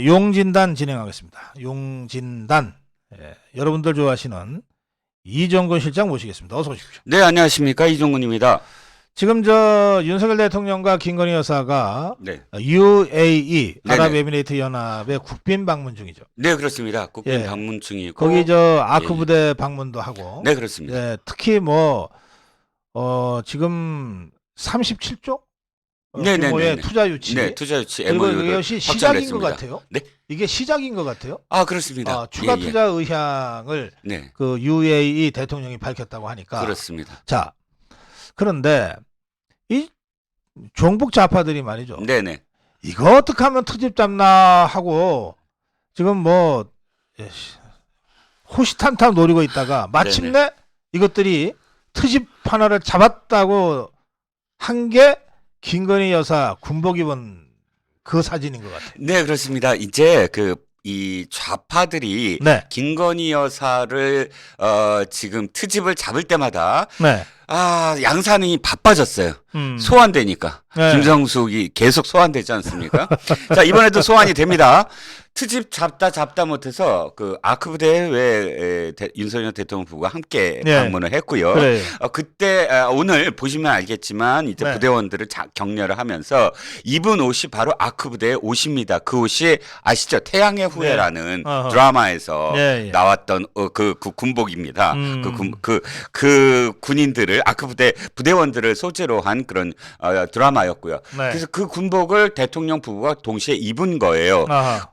용진단 진행하겠습니다. 용진단. 여러분들 좋아하시는 이정근 실장 모시겠습니다. 어서 오십시오. 네, 안녕하십니까, 이종근입니다. 지금 저 윤석열 대통령과 김건희 여사가 네, UAE 네네. 아랍에미레이트 연합의 국빈 방문 중이죠. 네, 그렇습니다. 국빈 예. 방문 중이고 거기 저 아크 예, 예. 부대 방문도 하고. 네, 그렇습니다. 예, 특히 지금 37조 네네네네. 규모의 투자 유치. 네, 투자 유치 그리고 MOU를 이것이 시작인 것 확정했습니다. 같아요. 네, 이게 시작인 것 같아요. 그렇습니다. 추가 예, 예. 투자 의향을 네, 그 UAE 대통령이 밝혔다고 하니까. 그렇습니다. 자, 그런데 이 종북 좌파들이 말이죠. 네네. 이거 어떻게 하면 트집 잡나 하고 지금 호시탐탐 노리고 있다가 마침내 이것들이 트집 하나를 잡았다고 한 게 김건희 여사 군복 입은 그 사진인 것 같아요. 네, 그렇습니다. 이제 이 좌파들이 네, 김건희 여사를 지금 트집을 잡을 때마다 네, 양산이 바빠졌어요. 음, 소환되니까. 네. 김정숙이 계속 소환되지 않습니까? 자, 이번에도 소환이 됩니다. 트집 잡다 못해서 그 아크 부대에 왜 윤석열 대통령 부부가 함께 네. 방문을 했고요. 그래요. 그때 오늘 보시면 알겠지만 이제 네. 부대원들을 격려를 하면서 입은 옷이 바로 아크 부대의 옷입니다. 그 옷이 아시죠? 태양의 후예라는 어허. 드라마에서 예, 예. 나왔던 그 군복입니다. 음. 그 군인들을 아크 부대원들을 소재로 한 그런 드라마였고요. 네. 그래서 그 군복을 대통령 부부가 동시에 입은 거예요. 아하.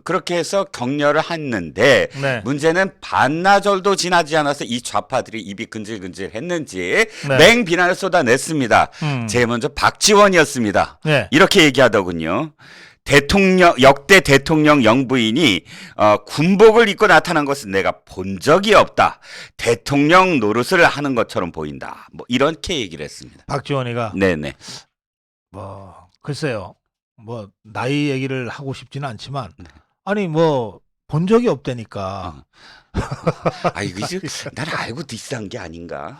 그렇게 해서 격려를 했는데 네. 문제는 반나절도 지나지 않아서 이 좌파들이 입이 근질근질 했는지 네. 맹비난을 쏟아냈습니다. 제일 먼저 박지원이었습니다. 네. 이렇게 얘기하더군요. 역대 대통령 영부인이 군복을 입고 나타난 것은 내가 본 적이 없다. 대통령 노릇을 하는 것처럼 보인다. 뭐 이렇게 얘기를 했습니다. 박지원이가 네네. 글쎄요. 나이 얘기를 하고 싶지는 않지만 네. 아니 본 적이 없다니까. 이거 난 알고 디스한 게 아닌가.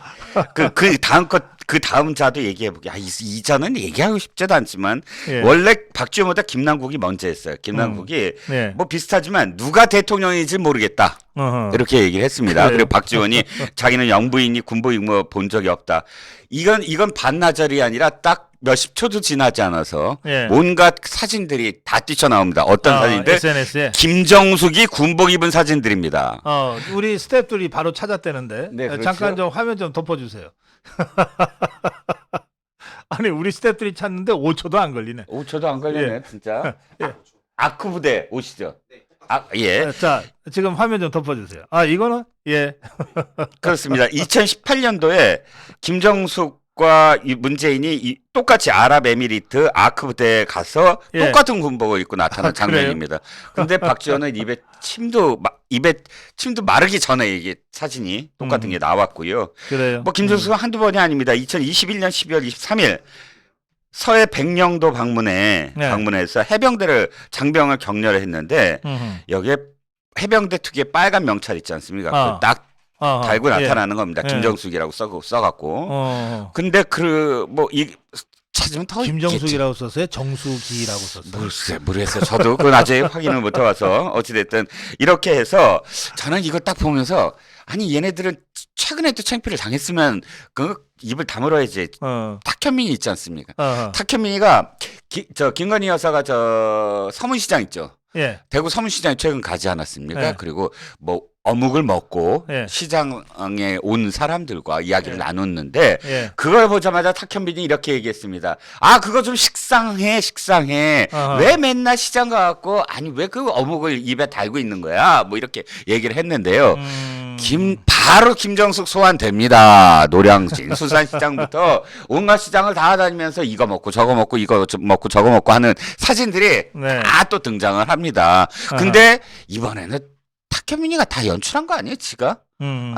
그 다음 자도 얘기해보게. 이 자는 얘기하고 싶지도 않지만 예. 원래 박지원보다 김남국이 먼저 했어요. 김남국이 네. 뭐 비슷하지만 누가 대통령인지 모르겠다. 어허. 이렇게 얘기를 했습니다. 그래요. 그리고 박지원이 자기는 영부인이 군복 본 적이 없다. 이건 반나절이 아니라 딱 몇십 초도 지나지 않아서 예. 온갖 사진들이 다 뛰쳐나옵니다. 어떤 사진들? SNS에. 김정숙이 군복 입은 사진들입니다. 우리 스태프들이 바로 찾았다는데. 네, 그렇죠. 잠깐 좀 화면 좀 덮어주세요. 아니 우리 스태프들이 찾는데 5초도 안 걸리네. 5초도 안 걸렸네, 진짜. 예. 아크 부대 오시죠? 예. 자, 지금 화면 좀 덮어주세요. 이거는 예. 그렇습니다. 2018년도에 김정숙과 이 문재인이 똑같이 아랍에미리트 아크 부대에 가서 예. 똑같은 군복을 입고 나타난 그래요? 장면입니다. 근데 박지원은 입에 침도 마르기 전에 이게 사진이 똑같은 게 나왔고요. 그래요. 뭐 김정숙은 한두 번이 아닙니다. 2021년 12월 23일 서해 백령도 네. 방문해서 해병대를 장병을 격려를 했는데 여기에 해병대 특유의 빨간 명찰 있지 않습니까? 그걸 딱 달고 나타나는 겁니다. 예. 김정숙이라고 써갖고. 근데 근데 찾으면 더 김정숙이라고 썼어요? 정숙이라고 썼어요? 모르겠어요. 저도 그건 아직 확인을 못 해봐서 어찌됐든 이렇게 해서 저는 이걸 딱 보면서 아니 얘네들은 최근에도 창피를 당했으면 그 입을 다물어야지. 탁현민이 있지 않습니까? 탁현민이가 김건희 여사가 서문시장 있죠. 예. 대구 서문시장에 최근 가지 않았습니까? 네. 그리고 뭐 어묵을 먹고 네. 시장에 온 사람들과 이야기를 나눴는데 예. 그걸 보자마자 탁현민이 이렇게 얘기했습니다. 그거 좀 식상해. 어허. 왜 맨날 시장 가갖고 아니 왜 그 어묵을 입에 달고 있는 거야? 뭐 이렇게 얘기를 했는데요. 바로 김정숙 소환됩니다. 노량진 수산시장부터 온갖 시장을 다 다니면서 이거 먹고 저거 먹고 이거 먹고 저거 먹고 하는 사진들이 네. 다 또 등장을 합니다. 근데 이번에는 탁현민이가 다 연출한 거 아니에요? 지가?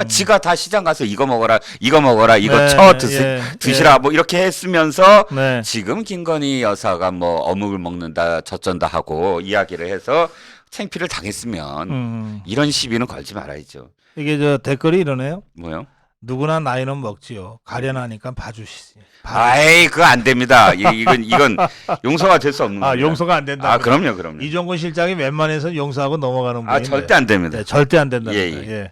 지가 다 시장 가서 이거 먹어라 이거 네, 드시라 뭐 이렇게 했으면서 네. 지금 김건희 여사가 뭐 어묵을 먹는다 저쩐다 하고 이야기를 해서 창피를 당했으면 이런 시비는 걸지 말아야죠. 이게 댓글이 이러네요. 뭐요? 누구나 나이는 먹지요. 가련하니까 봐주시지. 아이, 그거 안 됩니다. 이건 용서가 될 수 없는 겁니다. 용서가 안 된다. 아, 그럼요. 이종근 실장이 웬만해서 용서하고 넘어가는 분인데. 절대 안 됩니다. 네, 절대 안 된다. 예.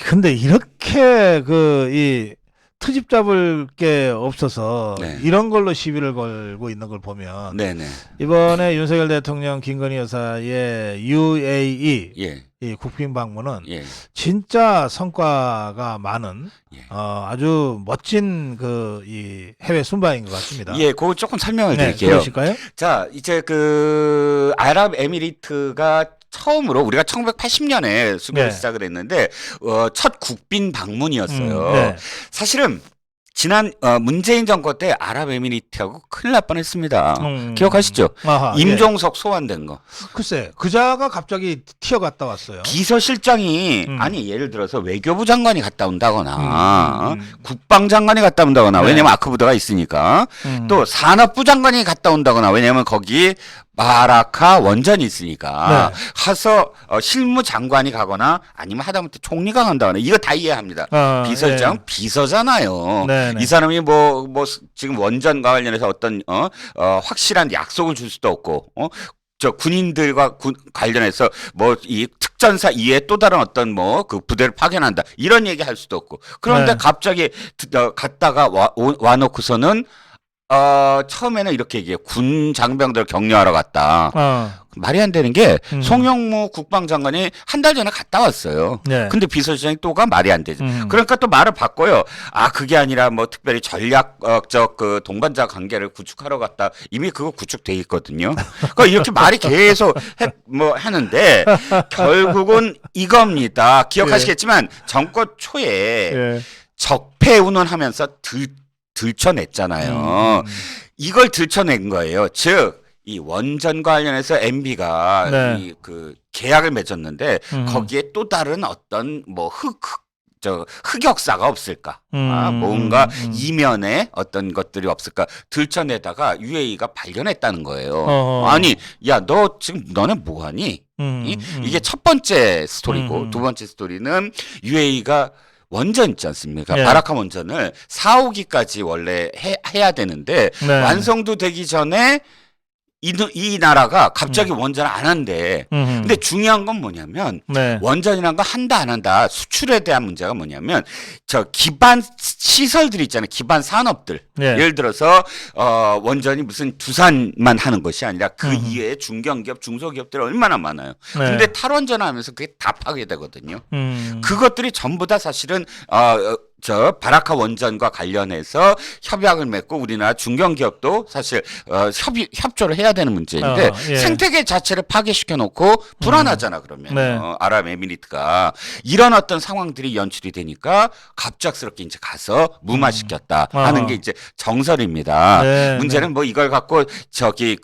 근데 이렇게 이 트집 잡을 게 없어서 네. 이런 걸로 시비를 걸고 있는 걸 보면 네네. 이번에 윤석열 대통령 김건희 여사의 UAE 예. 이 국빈 방문은 예. 진짜 성과가 많은 예. 아주 멋진 이 해외 순방인 것 같습니다. 예, 그거 조금 설명을 네, 드릴게요. 그러실까요? 자, 이제 아랍에미리트가 처음으로 우리가 1980년에 수교를 네. 시작을 했는데 첫 국빈 방문이었어요. 네. 사실은 지난 문재인 정권 때 아랍에미리트하고 큰일 날 뻔했습니다. 기억하시죠? 아하, 임종석 소환된 거. 글쎄 그자가 갑자기 튀어갔다 왔어요. 비서실장이 아니 예를 들어서 외교부 장관이 갔다 온다거나 국방장관이 갔다 온다거나 네. 왜냐면 아크부대가 있으니까 또 산업부 장관이 갔다 온다거나 왜냐면 거기 바라카 원전이 있으니까 네. 가서 실무장관이 가거나 아니면 하다못해 총리가 간다거나 이거 다 이해합니다. 비서실장 비서잖아요. 네네. 이 사람이 뭐 지금 원전과 관련해서 어떤 확실한 약속을 줄 수도 없고 저 군인들과 관련해서 뭐 이 특전사 이외에 또 다른 어떤 그 부대를 파견한다 이런 얘기 할 수도 없고 그런데 네. 갑자기 갔다가 와놓고서는 처음에는 이렇게 얘기해요. 군 장병들 격려하러 갔다. 말이 안 되는 게 송영무 국방장관이 한 달 전에 갔다 왔어요. 네. 근데 비서실장이 또가 말이 안 되죠. 그러니까 또 말을 바꿔요. 아, 그게 아니라 뭐 특별히 전략적 동반자 관계를 구축하러 갔다. 이미 그거 구축돼 있거든요. 그러니까 이렇게 말이 계속 하는데 결국은 이겁니다. 기억하시겠지만 정권 초에 적폐 운운하면서 들춰냈잖아요. 이걸 들춰낸 거예요. 즉, 이 원전과 관련해서 MB가 네. 계약을 맺었는데 거기에 또 다른 어떤 흑역사가 없을까? 뭔가 이면에 어떤 것들이 없을까? 들춰내다가 UAE가 발견했다는 거예요. 아니, 야, 너 지금 너네 뭐하니? 이게 첫 번째 스토리고 두 번째 스토리는 UAE가 원전 있지 않습니까? 예. 바라카 원전을 4, 5기까지 원래 해야 되는데 네. 완성도 되기 전에 이 나라가 갑자기 원전을 안 한대. 근데 중요한 건 뭐냐면 네. 원전이란 거 한다 안 한다 수출에 대한 문제가 뭐냐면 저 기반 시설들이 있잖아요. 기반 산업들. 네. 예를 들어서 원전이 무슨 두산만 하는 것이 아니라 그 이외에 중견기업, 중소기업들이 얼마나 많아요. 네. 근데 탈원전을 하면서 그게 다 파괴되거든요. 그것들이 전부 다 사실은 저 바라카 원전과 관련해서 협약을 맺고 우리나라 중견기업도 사실 협조를 해야 되는 문제인데 예. 생태계 자체를 파괴시켜 놓고 불안하잖아 그러면 네. 아랍에미리트가 이런 어떤 상황들이 연출이 되니까 갑작스럽게 이제 가서 무마시켰다 하는 게 이제 정설입니다. 네, 문제는 뭐 이걸 갖고 저기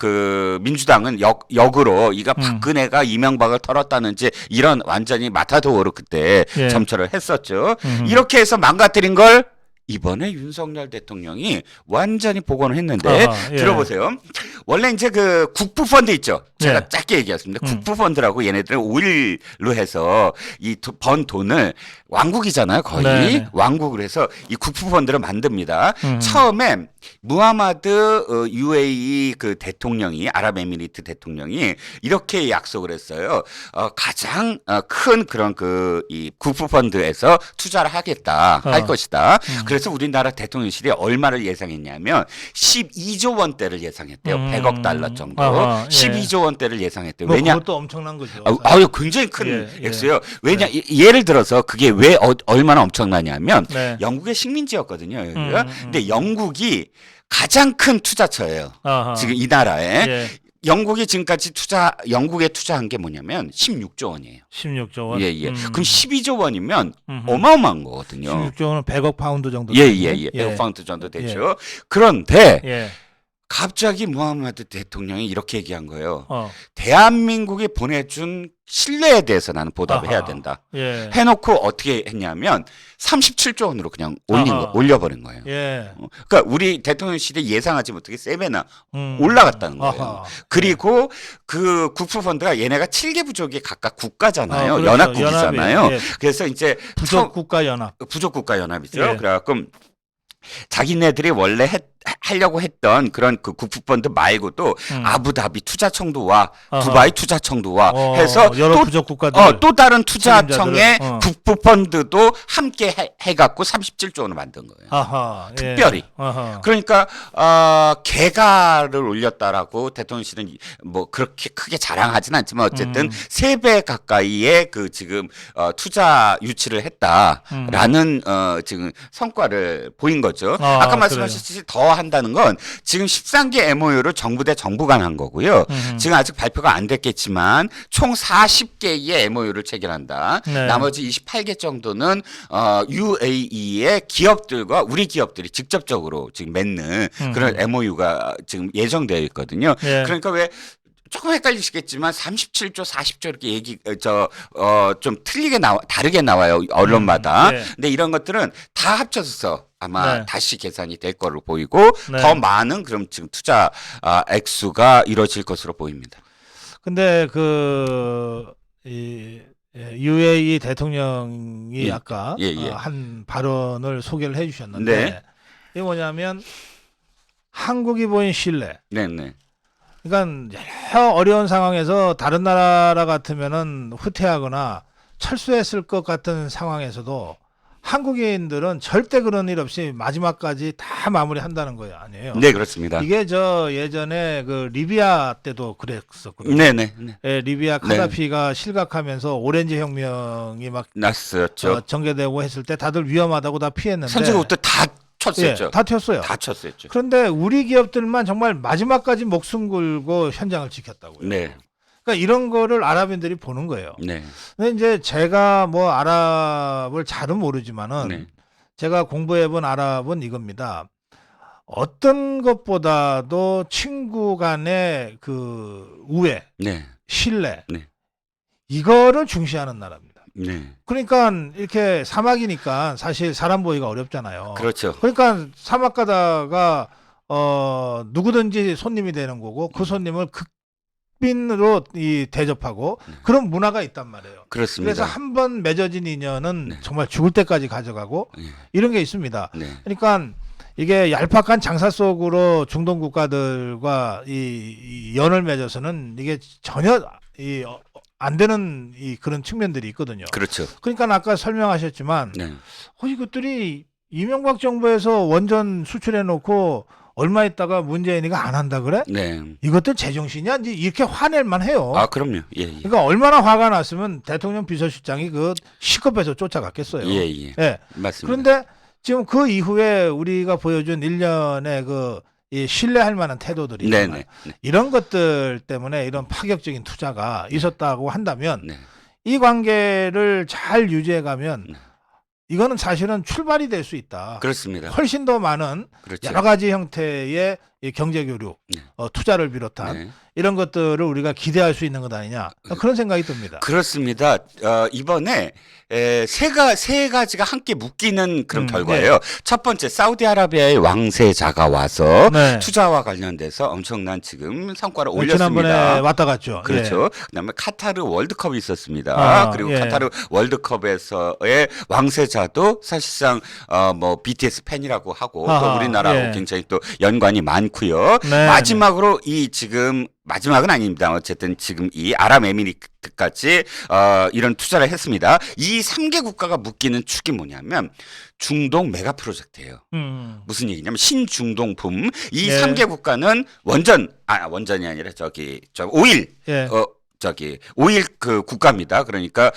민주당은 역으로 이거 박근혜가 이명박을 털었다는지 이런 완전히 마타도어로 그때 예. 점철을 했었죠. 이렇게 해서 망가뜨린 걸 이번에 윤석열 대통령이 완전히 복원을 했는데 예. 들어보세요. 원래 이제 국부펀드 있죠. 제가 예. 짧게 얘기했습니다. 국부펀드라고 얘네들은 5일로 해서 이 번 돈을 왕국이잖아요. 거의 네. 왕국을 해서 이 국부펀드를 만듭니다. 처음에 무하마드 UAE 대통령이 아랍에미리트 대통령이 이렇게 약속을 했어요. 가장 큰 그런 이 국부펀드에서 투자를 하겠다 할 것이다. 그래서 우리나라 대통령실이 얼마를 예상했냐면 12조 원대를 예상했대요. 100억 달러 정도. 아하, 예. 12조 원대를 예상했대요. 뭐 왜냐? 그것도 엄청난 거죠. 아유, 굉장히 큰 예, 액수예요. 왜냐? 예를 들어서 그게 왜 얼마나 엄청나냐면 네. 영국의 식민지였거든요. 여기가. 근데 영국이 가장 큰 투자처예요. 아하. 지금 이 나라에. 예. 영국이 지금까지 영국에 투자한 게 뭐냐면 16조 원이에요. 16조 원. 예. 그럼 12조 원이면 어마어마한 거거든요. 16조 원은 100억 파운드 정도. 예. 100억 파운드 정도 되죠. 그런데 예. 갑자기 무하마드 대통령이 이렇게 얘기한 거예요. 어. 대한민국이 보내준 신뢰에 대해서 나는 보답을 아하. 해야 된다. 예. 해놓고 어떻게 했냐면 37조 원으로 그냥 아하. 올려버린 거예요. 예. 그러니까 우리 대통령 시대 예상하지 못하게 3배나 음. 올라갔다는 거예요. 아하. 그리고 그 국부펀드가 얘네가 7개 부족이 각각 국가잖아요. 그렇죠. 연합국이잖아요. 연합이, 예. 그래서 이제 부족국가연합. 부족국가연합이죠. 예. 그래갖고 자기네들이 원래 하려고 했던 그런 그 국부펀드 말고도 아부다비 투자청도와 아하. 두바이 투자청도와 해서 여러 또 부족 국가들 또 다른 투자청의 책임자들을, 국부펀드도 함께 해갖고 37조 원을 만든 거예요. 아하. 예. 특별히. 아하. 그러니까 개가를 올렸다라고 대통령실은 뭐 그렇게 크게 자랑하진 않지만 어쨌든 3배 가까이의 그 지금 투자 유치를 했다라는 지금 성과를 보인 거죠. 아까 말씀하셨듯이 더 한다는 건 지금 13개 MOU를 정부 대 정부 간 한 거고요. 지금 아직 발표가 안 됐겠지만 총 40개의 MOU를 체결한다. 네. 나머지 28개 정도는 UAE의 기업들과 우리 기업들이 직접적으로 지금 맺는 그런 MOU가 지금 예정되어 있거든요. 예. 그러니까 왜 조금 헷갈리시겠지만 37조, 40조 이렇게 좀 다르게 나와요 언론마다. 네. 근데 이런 것들은 다 합쳐서 아마 네. 다시 계산이 될 거로 보이고 네. 더 많은 그럼 지금 투자 액수가 이루어질 것으로 보입니다. 근데 UAE 대통령이 예. 아까 예. 한 발언을 소개를 해주셨는데 네. 이게 뭐냐면 한국이 보인 신뢰. 네네. 그러니까 여러 어려운 상황에서 다른 나라 같으면은 후퇴하거나 철수했을 것 같은 상황에서도 한국인들은 절대 그런 일 없이 마지막까지 다 마무리한다는 거예요, 아니에요? 네, 그렇습니다. 이게 예전에 그 리비아 때도 그랬었거든요. 네네. 예, 리비아 카다피가 실각하면서 오렌지 혁명이 막 났었죠. 전개되고 했을 때 다들 위험하다고 다 피했는데 선제국부터 다 쳤었죠. 예, 다 튀었어요. 다 쳤었죠. 그런데 우리 기업들만 정말 마지막까지 목숨 걸고 현장을 지켰다고요. 네. 그러니까 이런 거를 아랍인들이 보는 거예요. 네. 근데 이제 제가 뭐 아랍을 잘은 모르지만은 네. 제가 공부해본 아랍은 이겁니다. 어떤 것보다도 친구 간의 그 우애, 네. 신뢰, 네. 이거를 중시하는 나라입니다. 네. 그러니까 이렇게 사막이니까 사실 사람 보기가 어렵잖아요. 그렇죠. 그러니까 사막 가다가 누구든지 손님이 되는 거고 그 손님을 극빈으로 대접하고 그런 문화가 있단 말이에요. 그렇습니다. 그래서 한 번 맺어진 인연은 네. 정말 죽을 때까지 가져가고 네. 이런 게 있습니다. 네. 그러니까 이게 얄팍한 장사 속으로 중동 국가들과 이 연을 맺어서는 이게 전혀 안 되는 그런 측면들이 있거든요. 그렇죠. 그러니까 아까 설명하셨지만 네. 이것들이 이명박 정부에서 원전 수출해 놓고 얼마 있다가 문재인이가 안 한다 그래? 네. 이것들 제정신이야? 이제 이렇게 화낼만 해요. 아, 그럼요. 예, 예. 그러니까 얼마나 화가 났으면 대통령 비서실장이 시급해서 쫓아갔겠어요. 예, 예. 예. 맞습니다. 그런데 지금 그 이후에 우리가 보여준 일련의 이 신뢰할 만한 태도들이 네네. 네. 이런 것들 때문에 이런 파격적인 투자가 있었다고 한다면 네. 이 관계를 잘 유지해 가면 네. 이거는 사실은 출발이 될 수 있다. 그렇습니다. 훨씬 더 많은 그렇죠. 여러 가지 형태의 이 경제 교류, 네. 투자를 비롯한 네. 이런 것들을 우리가 기대할 수 있는 것 아니냐 그런 생각이 듭니다. 그렇습니다. 이번에 세 가지가 함께 묶이는 그런 결과예요. 네. 첫 번째, 사우디아라비아의 왕세자가 와서 네. 투자와 관련돼서 엄청난 지금 성과를 지난번에 올렸습니다. 왔다 갔죠. 그렇죠. 예. 그다음에 카타르 월드컵이 있었습니다. 그리고 예. 카타르 월드컵에서의 왕세자도 사실상 뭐 BTS 팬이라고 하고 또 아하, 우리나라하고 예. 굉장히 또 연관이 많고요. 네. 마지막으로 마지막은 아닙니다. 어쨌든 지금 이 아랍에미리트까지 이런 투자를 했습니다. 이 3개 국가가 묶이는 축이 뭐냐면 중동 메가 프로젝트예요. 무슨 얘기냐면 신중동품 이 네. 3개 국가는 원전이 아니라 오일 예. 저기 오일 그 국가입니다. 그러니까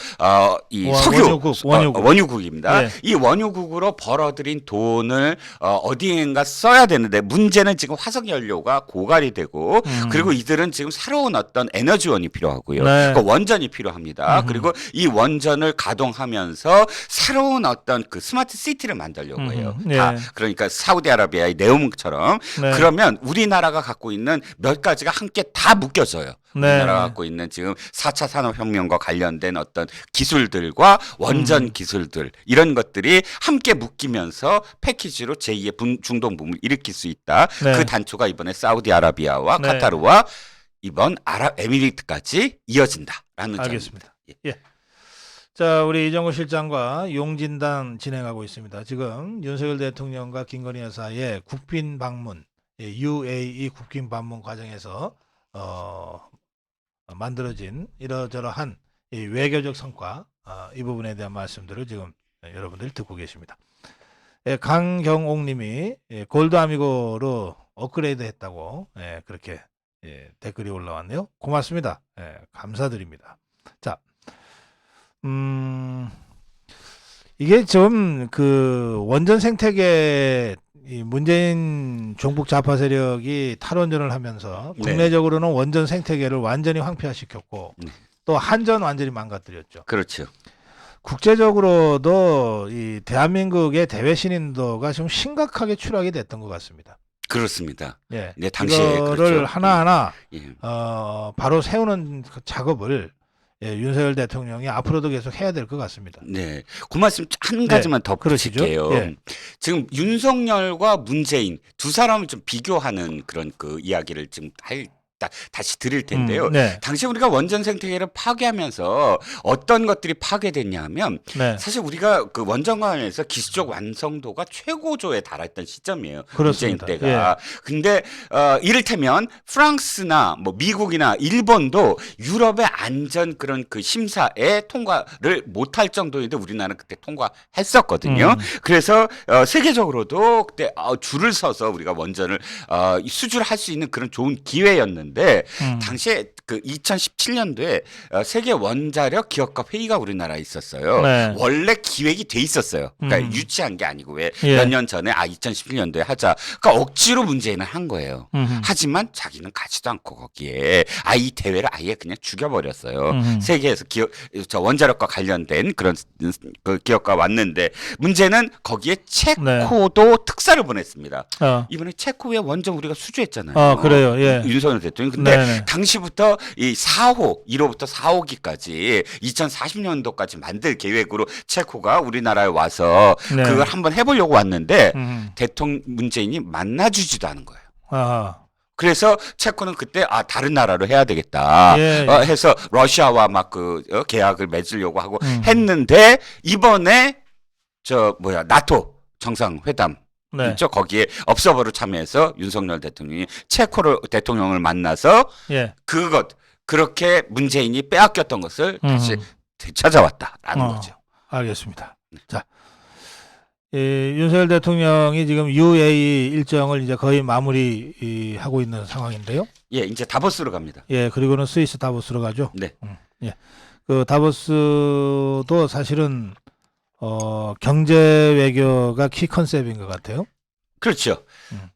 이 원유국입니다. 네. 이 원유국으로 벌어들인 돈을 어디엔가 써야 되는데 문제는 지금 화석 연료가 고갈이 되고 그리고 이들은 지금 새로운 어떤 에너지원이 필요하고요. 네. 그러니까 원전이 필요합니다. 그리고 이 원전을 가동하면서 새로운 어떤 그 스마트 시티를 만들려고 해요. 네. 다 그러니까 사우디아라비아의 네옴처럼 네. 그러면 우리나라가 갖고 있는 몇 가지가 함께 다 묶여져요. 네. 우리나라가 갖고 있는 지금 4차 산업혁명과 관련된 어떤 기술들과 원전 기술들 이런 것들이 함께 묶이면서 패키지로 제2의 중동 붐을 일으킬 수 있다. 네. 그 단초가 이번에 사우디아라비아와 네. 카타르와 이번 아랍에미리트까지 이어진다라는 알겠습니다. 점입니다. 예. 자, 우리 이정호 실장과 용진단 진행하고 있습니다. 지금 윤석열 대통령과 김건희 여사의 국빈 방문, UAE 국빈 방문 과정에서 만들어진 이러저러한 이 외교적 성과, 이 부분에 대한 말씀들을 지금 여러분들이 듣고 계십니다. 강경옥님이 골드아미고로 업그레이드 했다고 그렇게 댓글이 올라왔네요. 고맙습니다. 감사드립니다. 자, 이게 좀 그 원전 생태계 이 문재인 종북 좌파 세력이 탈원전을 하면서 국내적으로는 원전 생태계를 완전히 황폐화시켰고 또 한전 완전히 망가뜨렸죠. 그렇죠. 국제적으로도 이 대한민국의 대외 신인도가 좀 심각하게 추락이 됐던 것 같습니다. 그렇습니다. 예, 네, 당시에 이거를 그렇죠. 하나하나 예. 바로 세우는 그 작업을 윤석열 대통령이 앞으로도 계속 해야 될 것 같습니다. 네, 그 말씀 한 가지만 더 붙일게요. 예. 지금 윤석열과 문재인 두 사람을 좀 비교하는 그런 그 이야기를 지금 다시 드릴 텐데요. 네. 당시 우리가 원전 생태계를 파괴하면서 어떤 것들이 파괴됐냐면 네. 사실 우리가 그 원전 관련해서 기술적 완성도가 최고조에 달했던 시점이에요. 그렇습니다. 문재인 때가. 근데 이를테면 프랑스나 뭐 미국이나 일본도 유럽의 안전 그런 그 심사에 통과를 못할 정도인데 우리나라는 그때 통과했었거든요. 그래서 세계적으로도 그때 줄을 서서 우리가 원전을 수주할 수 있는 그런 좋은 기회였는데 당시에 그 2017년도에 세계 원자력 기업가 회의가 우리나라에 있었어요. 네. 원래 기획이 돼 있었어요. 그러니까 유치한 게 아니고 왜 예. 몇 년 전에 2017년도에 하자. 그러니까 억지로 문재인은 한 거예요. 하지만 자기는 가지도 않고 거기에 이 대회를 아예 그냥 죽여버렸어요. 세계에서 저 원자력과 관련된 그런 그 기업가 왔는데 문제는 거기에 체코도 특사를 보냈습니다. 이번에 체코에 원전 우리가 수주했잖아요. 그래요. 예. 윤석열 대통령. 근데 네네. 당시부터 이 4호, 1호부터 4호기까지 2040년도까지 만들 계획으로 체코가 우리나라에 와서 네. 그걸 한번 해보려고 왔는데 대통령 문재인이 만나주지도 않은 거예요. 아하. 그래서 체코는 그때 다른 나라로 해야 되겠다 예. 해서 러시아와 막 그 계약을 맺으려고 하고 했는데 이번에 나토 정상회담 네. 있죠. 거기에 업서버로 참여해서 윤석열 대통령이 체코를 대통령을 만나서 예. 그렇게 문재인이 빼앗겼던 것을 다시 되찾아왔다라는 거죠. 알겠습니다. 자, 윤석열 대통령이 지금 UAE 일정을 이제 거의 마무리하고 있는 상황인데요. 예, 이제 다보스로 갑니다. 예, 그리고는 스위스 다보스로 가죠. 네. 예. 그 다보스도 사실은 경제 외교가 키 컨셉인 것 같아요. 그렇죠.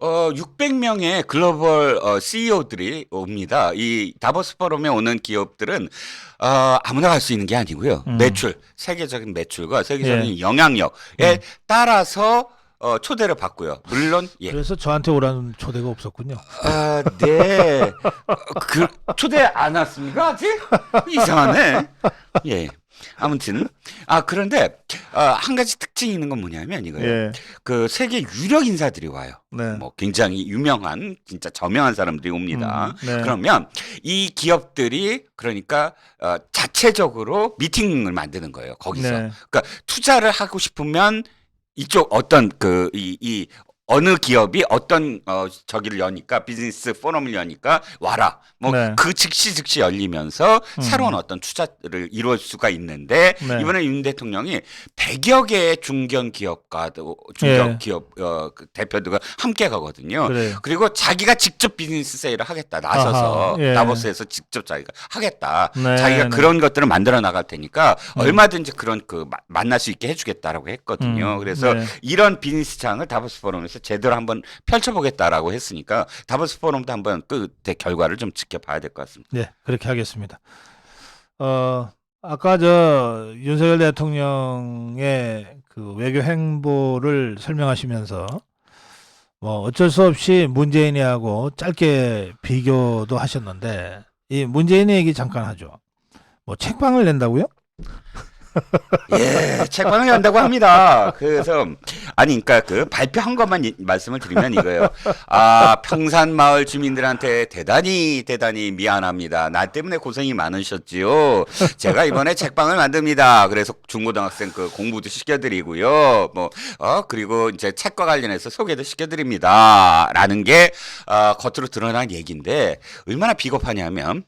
600명의 글로벌 CEO들이 옵니다. 이 다보스 포럼에 오는 기업들은 아무나 갈 수 있는 게 아니고요. 매출, 세계적인 매출과 세계적인 영향력에 따라서 초대를 받고요. 물론 그래서 저한테 오라는 초대가 없었군요. 네. 초대 안 왔습니까? 아직? 이상하네. 예. 아무튼 그런데 한 가지 특징이 있는 건 뭐냐면 이거예요. 예. 그 세계 유력 인사들이 와요. 네. 뭐 굉장히 유명한 진짜 저명한 사람들이 옵니다. 네. 그러면 이 기업들이 그러니까 자체적으로 미팅을 만드는 거예요. 거기서. 네. 그러니까 투자를 하고 싶으면 이쪽 어떤 이 어느 기업이 어떤 저기를 여니까 비즈니스 포럼을 여니까 와라. 뭐 네. 그 즉시 열리면서 새로운 어떤 투자를 이룰 수가 있는데 네. 이번에 윤 대통령이 100여 개의 중견 기업가 예. 기업 그 대표들과 함께 가거든요. 그래요. 그리고 자기가 직접 비즈니스 세일을 하겠다. 나서서 아하, 예. 다보스에서 직접 자기가 하겠다. 네, 자기가 네. 그런 것들을 만들어 나갈 테니까 얼마든지 그런 만날 수 있게 해주겠다라고 했거든요. 그래서 네. 이런 비즈니스장을 다보스 포럼에서 제대로 한번 펼쳐보겠다라고 했으니까 다보스 포럼도 한번 그 결과를 좀 지켜봐야 될 것 같습니다. 네, 그렇게 하겠습니다. 아까 저 윤석열 대통령의 그 외교 행보를 설명하시면서 뭐 어쩔 수 없이 문재인이하고 짧게 비교도 하셨는데 이 문재인 얘기 잠깐 하죠. 뭐 책방을 낸다고요? 예, 책방을 연다고 합니다. 그래서 아니 그러니까 그 발표한 것만 말씀을 드리면 이거예요. 아, 평산마을 주민들한테 대단히 미안합니다. 나 때문에 고생이 많으셨지요. 제가 이번에 책방을 만듭니다. 그래서 중고등학생 그 공부도 시켜드리고요. 뭐 그리고 이제 책과 관련해서 소개도 시켜드립니다. 라는 게 겉으로 드러난 얘기인데 얼마나 비겁하냐면.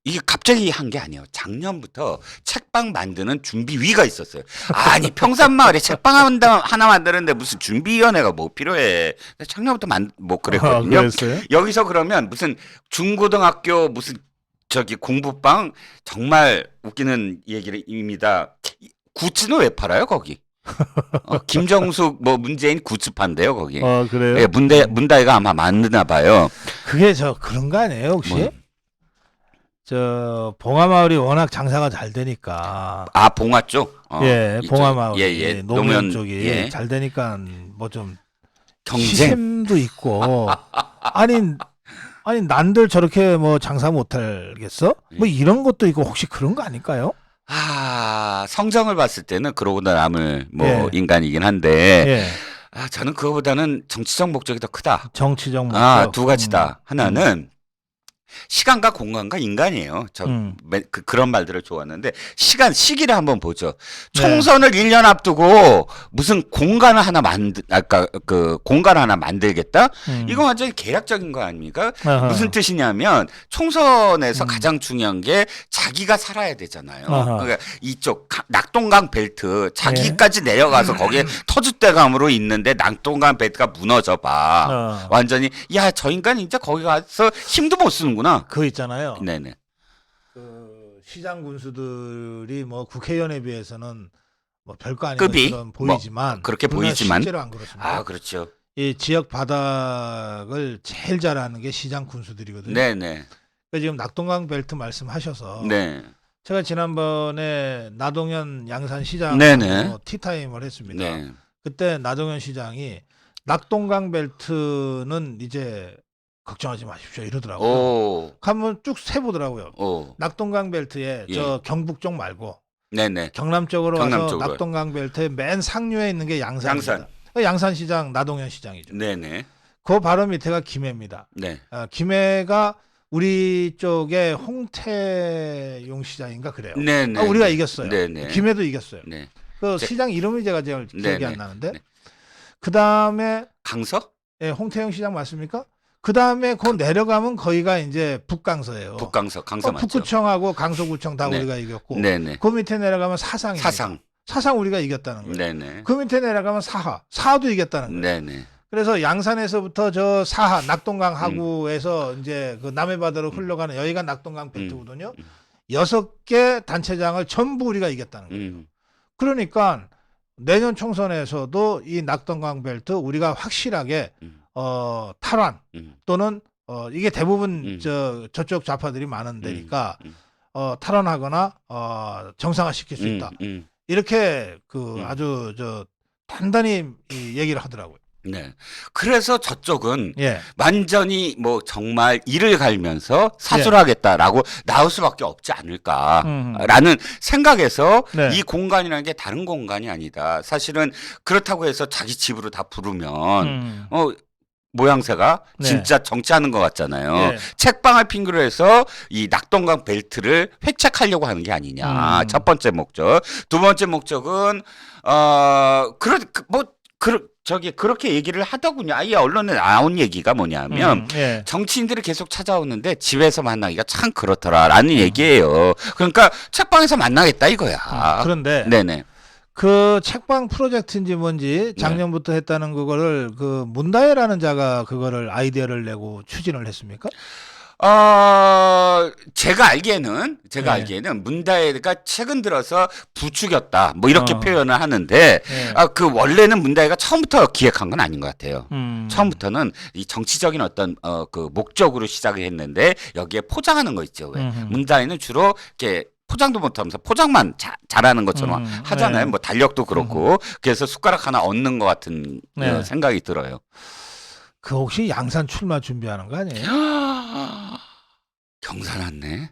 이게 갑자기 한 게 아니에요. 작년부터 책방 만드는 준비위가 있었어요. 아니 평산마을에 책방 하나 만드는데 무슨 준비위원회가 뭐 필요해. 작년부터 뭐 그랬거든요. 그랬어요? 여기서 그러면 무슨 중고등학교 무슨 저기 공부방 정말 웃기는 얘기입니다. 굿즈는 왜 팔아요 거기? 김정숙 뭐 문재인 굿즈 판대요 거기. 그래요? 예, 문다이가 아마 만드나 봐요. 그게 그런 거 아니에요 혹시? 뭐. 저 봉화마을이 워낙 장사가 잘 되니까 아, 봉화 쪽? 예, 이쪽. 봉화마을 예. 노무현 쪽이 예. 잘 되니까 뭐 좀 경쟁. 시샘도 있고 아니 난들 저렇게 뭐 장사 못하겠어? 뭐 이런 것도 있고 혹시 그런 거 아닐까요? 아, 성정을 봤을 때는 그러고나 남을 뭐 예. 인간이긴 한데 예, 저는 그거보다는 정치적 목적이 더 크다. 정치적 목적. 두 가지다. 하나는 시간과 공간과 인간이에요. 그런 말들을 좋아하는데 시기를 한번 보죠. 네. 총선을 1년 앞두고 무슨 공간을 하나 공간을 하나 만들겠다? 이거 완전히 계략적인 거 아닙니까? 아하. 무슨 뜻이냐면 총선에서 가장 중요한 게 자기가 살아야 되잖아요. 아하. 그러니까 이쪽 낙동강 벨트 자기까지 내려가서 거기에 터줏대감으로 있는데 낙동강 벨트가 무너져 봐. 완전히 야, 저 인간 진짜 거기 가서 힘도 못 쓰는구나. 그거 있잖아요. 네네. 그 시장 군수들이 뭐 국회의원에 비해서는 뭐 별거 아닌 급이 것처럼 보이지만 뭐 그렇게 그러나 보이지만 실제로 안 그렇습니다. 아, 그렇죠. 이 지역 바닥을 제일 잘하는 게 시장 군수들이거든요. 네네. 그러니까 지금 낙동강 벨트 말씀하셔서 네. 제가 지난번에 나동현 양산시장 네네. 티타임을 했습니다. 네. 그때 나동현 시장이 낙동강 벨트는 이제 걱정하지 마십시오 이러더라고요. 오. 한번 쭉 세보더라고요. 오. 낙동강 벨트에 예. 저 경북 쪽 말고 네네. 경남 쪽으로 경남 와서 쪽으로. 낙동강 벨트의 맨 상류에 있는 게 양산입니다. 양산시장 나동현 시장이죠. 네네. 그 바로 밑에가 김해입니다. 네. 김해가 우리 쪽에 홍태용 시장인가 그래요. 네네. 우리가 이겼어요. 네네. 김해도 이겼어요. 네. 그 시장 이름이 제가 기억이 네네. 안 나는데 네. 그 다음에 강서? 홍태용 시장 맞습니까? 그 다음에 그 내려가면 거기가 이제 북강서예요. 북강서, 강서 맞죠? 북구청하고 강서구청 다 네. 우리가 이겼고 네네. 그 밑에 내려가면 사상입니다. 사상 우리가 이겼다는 거예요. 네네. 그 밑에 내려가면 사하도 이겼다는 거예요. 네네. 그래서 양산에서부터 저 사하 낙동강 하구에서 이제 그 남해바다로 흘러가는 여기가 낙동강 벨트거든요. 6개 단체장을 전부 우리가 이겼다는 거예요. 그러니까 내년 총선에서도 이 낙동강 벨트 우리가 확실하게 탈환 또는 이게 대부분 저쪽 좌파들이 많은 데니까 탈환하거나 정상화시킬 수 있다. 이렇게 아주 단단히 얘기를 하더라고요. 네. 그래서 저쪽은 예. 완전히 뭐 정말 이를 갈면서 사수하겠다라고 나올 수밖에 없지 않을까라는 생각에서 네. 이 공간이라는 게 다른 공간이 아니다. 사실은 그렇다고 해서 자기 집으로 다 부르면 모양새가 네. 진짜 정치하는 것 같잖아요. 네. 책방을 핑계로 해서 이 낙동강 벨트를 회책하려고 하는 게 아니냐. 첫 번째 목적. 두 번째 목적은 저기 그렇게 얘기를 하더군요. 아예 언론에 나온 얘기가 뭐냐면 예. 정치인들이 계속 찾아오는데 집에서 만나기가 참 그렇더라라는 얘기예요. 그러니까 책방에서 만나겠다 이거야. 그런데 네네. 그 책방 프로젝트인지 뭔지 작년부터 했다는 그거를 그 문다혜라는 자가 그거를 아이디어를 내고 추진을 했습니까? 제가 알기에는 네. 문다혜가 최근 들어서 부추겼다 뭐 이렇게 어. 표현을 하는데 예. 그 원래는 문다혜가 처음부터 기획한 건 아닌 것 같아요. 음. 처음부터는 이 정치적인 어떤 그 목적으로 시작을 했는데 여기에 포장하는 거 있죠. 왜 음흠. 문다혜는 주로 이렇게 포장도 못하면서 포장만 잘하는 것처럼 하잖아요. 네. 뭐 달력도 그렇고 그래서 숟가락 하나 얹는 것 같은 네. 생각이 들어요. 그 혹시 양산 출마 준비하는 거 아니에요? 경사 났네.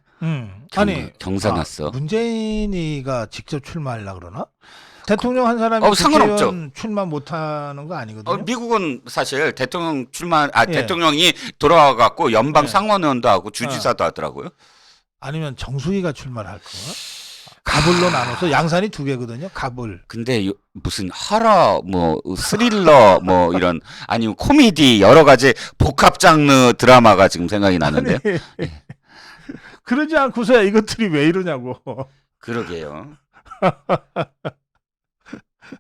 아니 경사 났어. 문재인이가 직접 출마하려고 그러나? 대통령 한 사람이 상관없죠. 국회의원 출마 못하는 거 아니거든요. 미국은 사실 대통령 예. 대통령이 돌아와 갖고 연방 예. 상원의원도 하고 주지사도 하더라고요. 아니면 정수기가 출마를 할 거야? 가불로 나눠서 양산이 두 개거든요. 가불. 근데 무슨 하러 뭐 스릴러 뭐 이런 아니면 코미디 여러 가지 복합 장르 드라마가 지금 생각이 나는데요. 아니, 그러지 않고서야 이것들이 왜 이러냐고. 그러게요.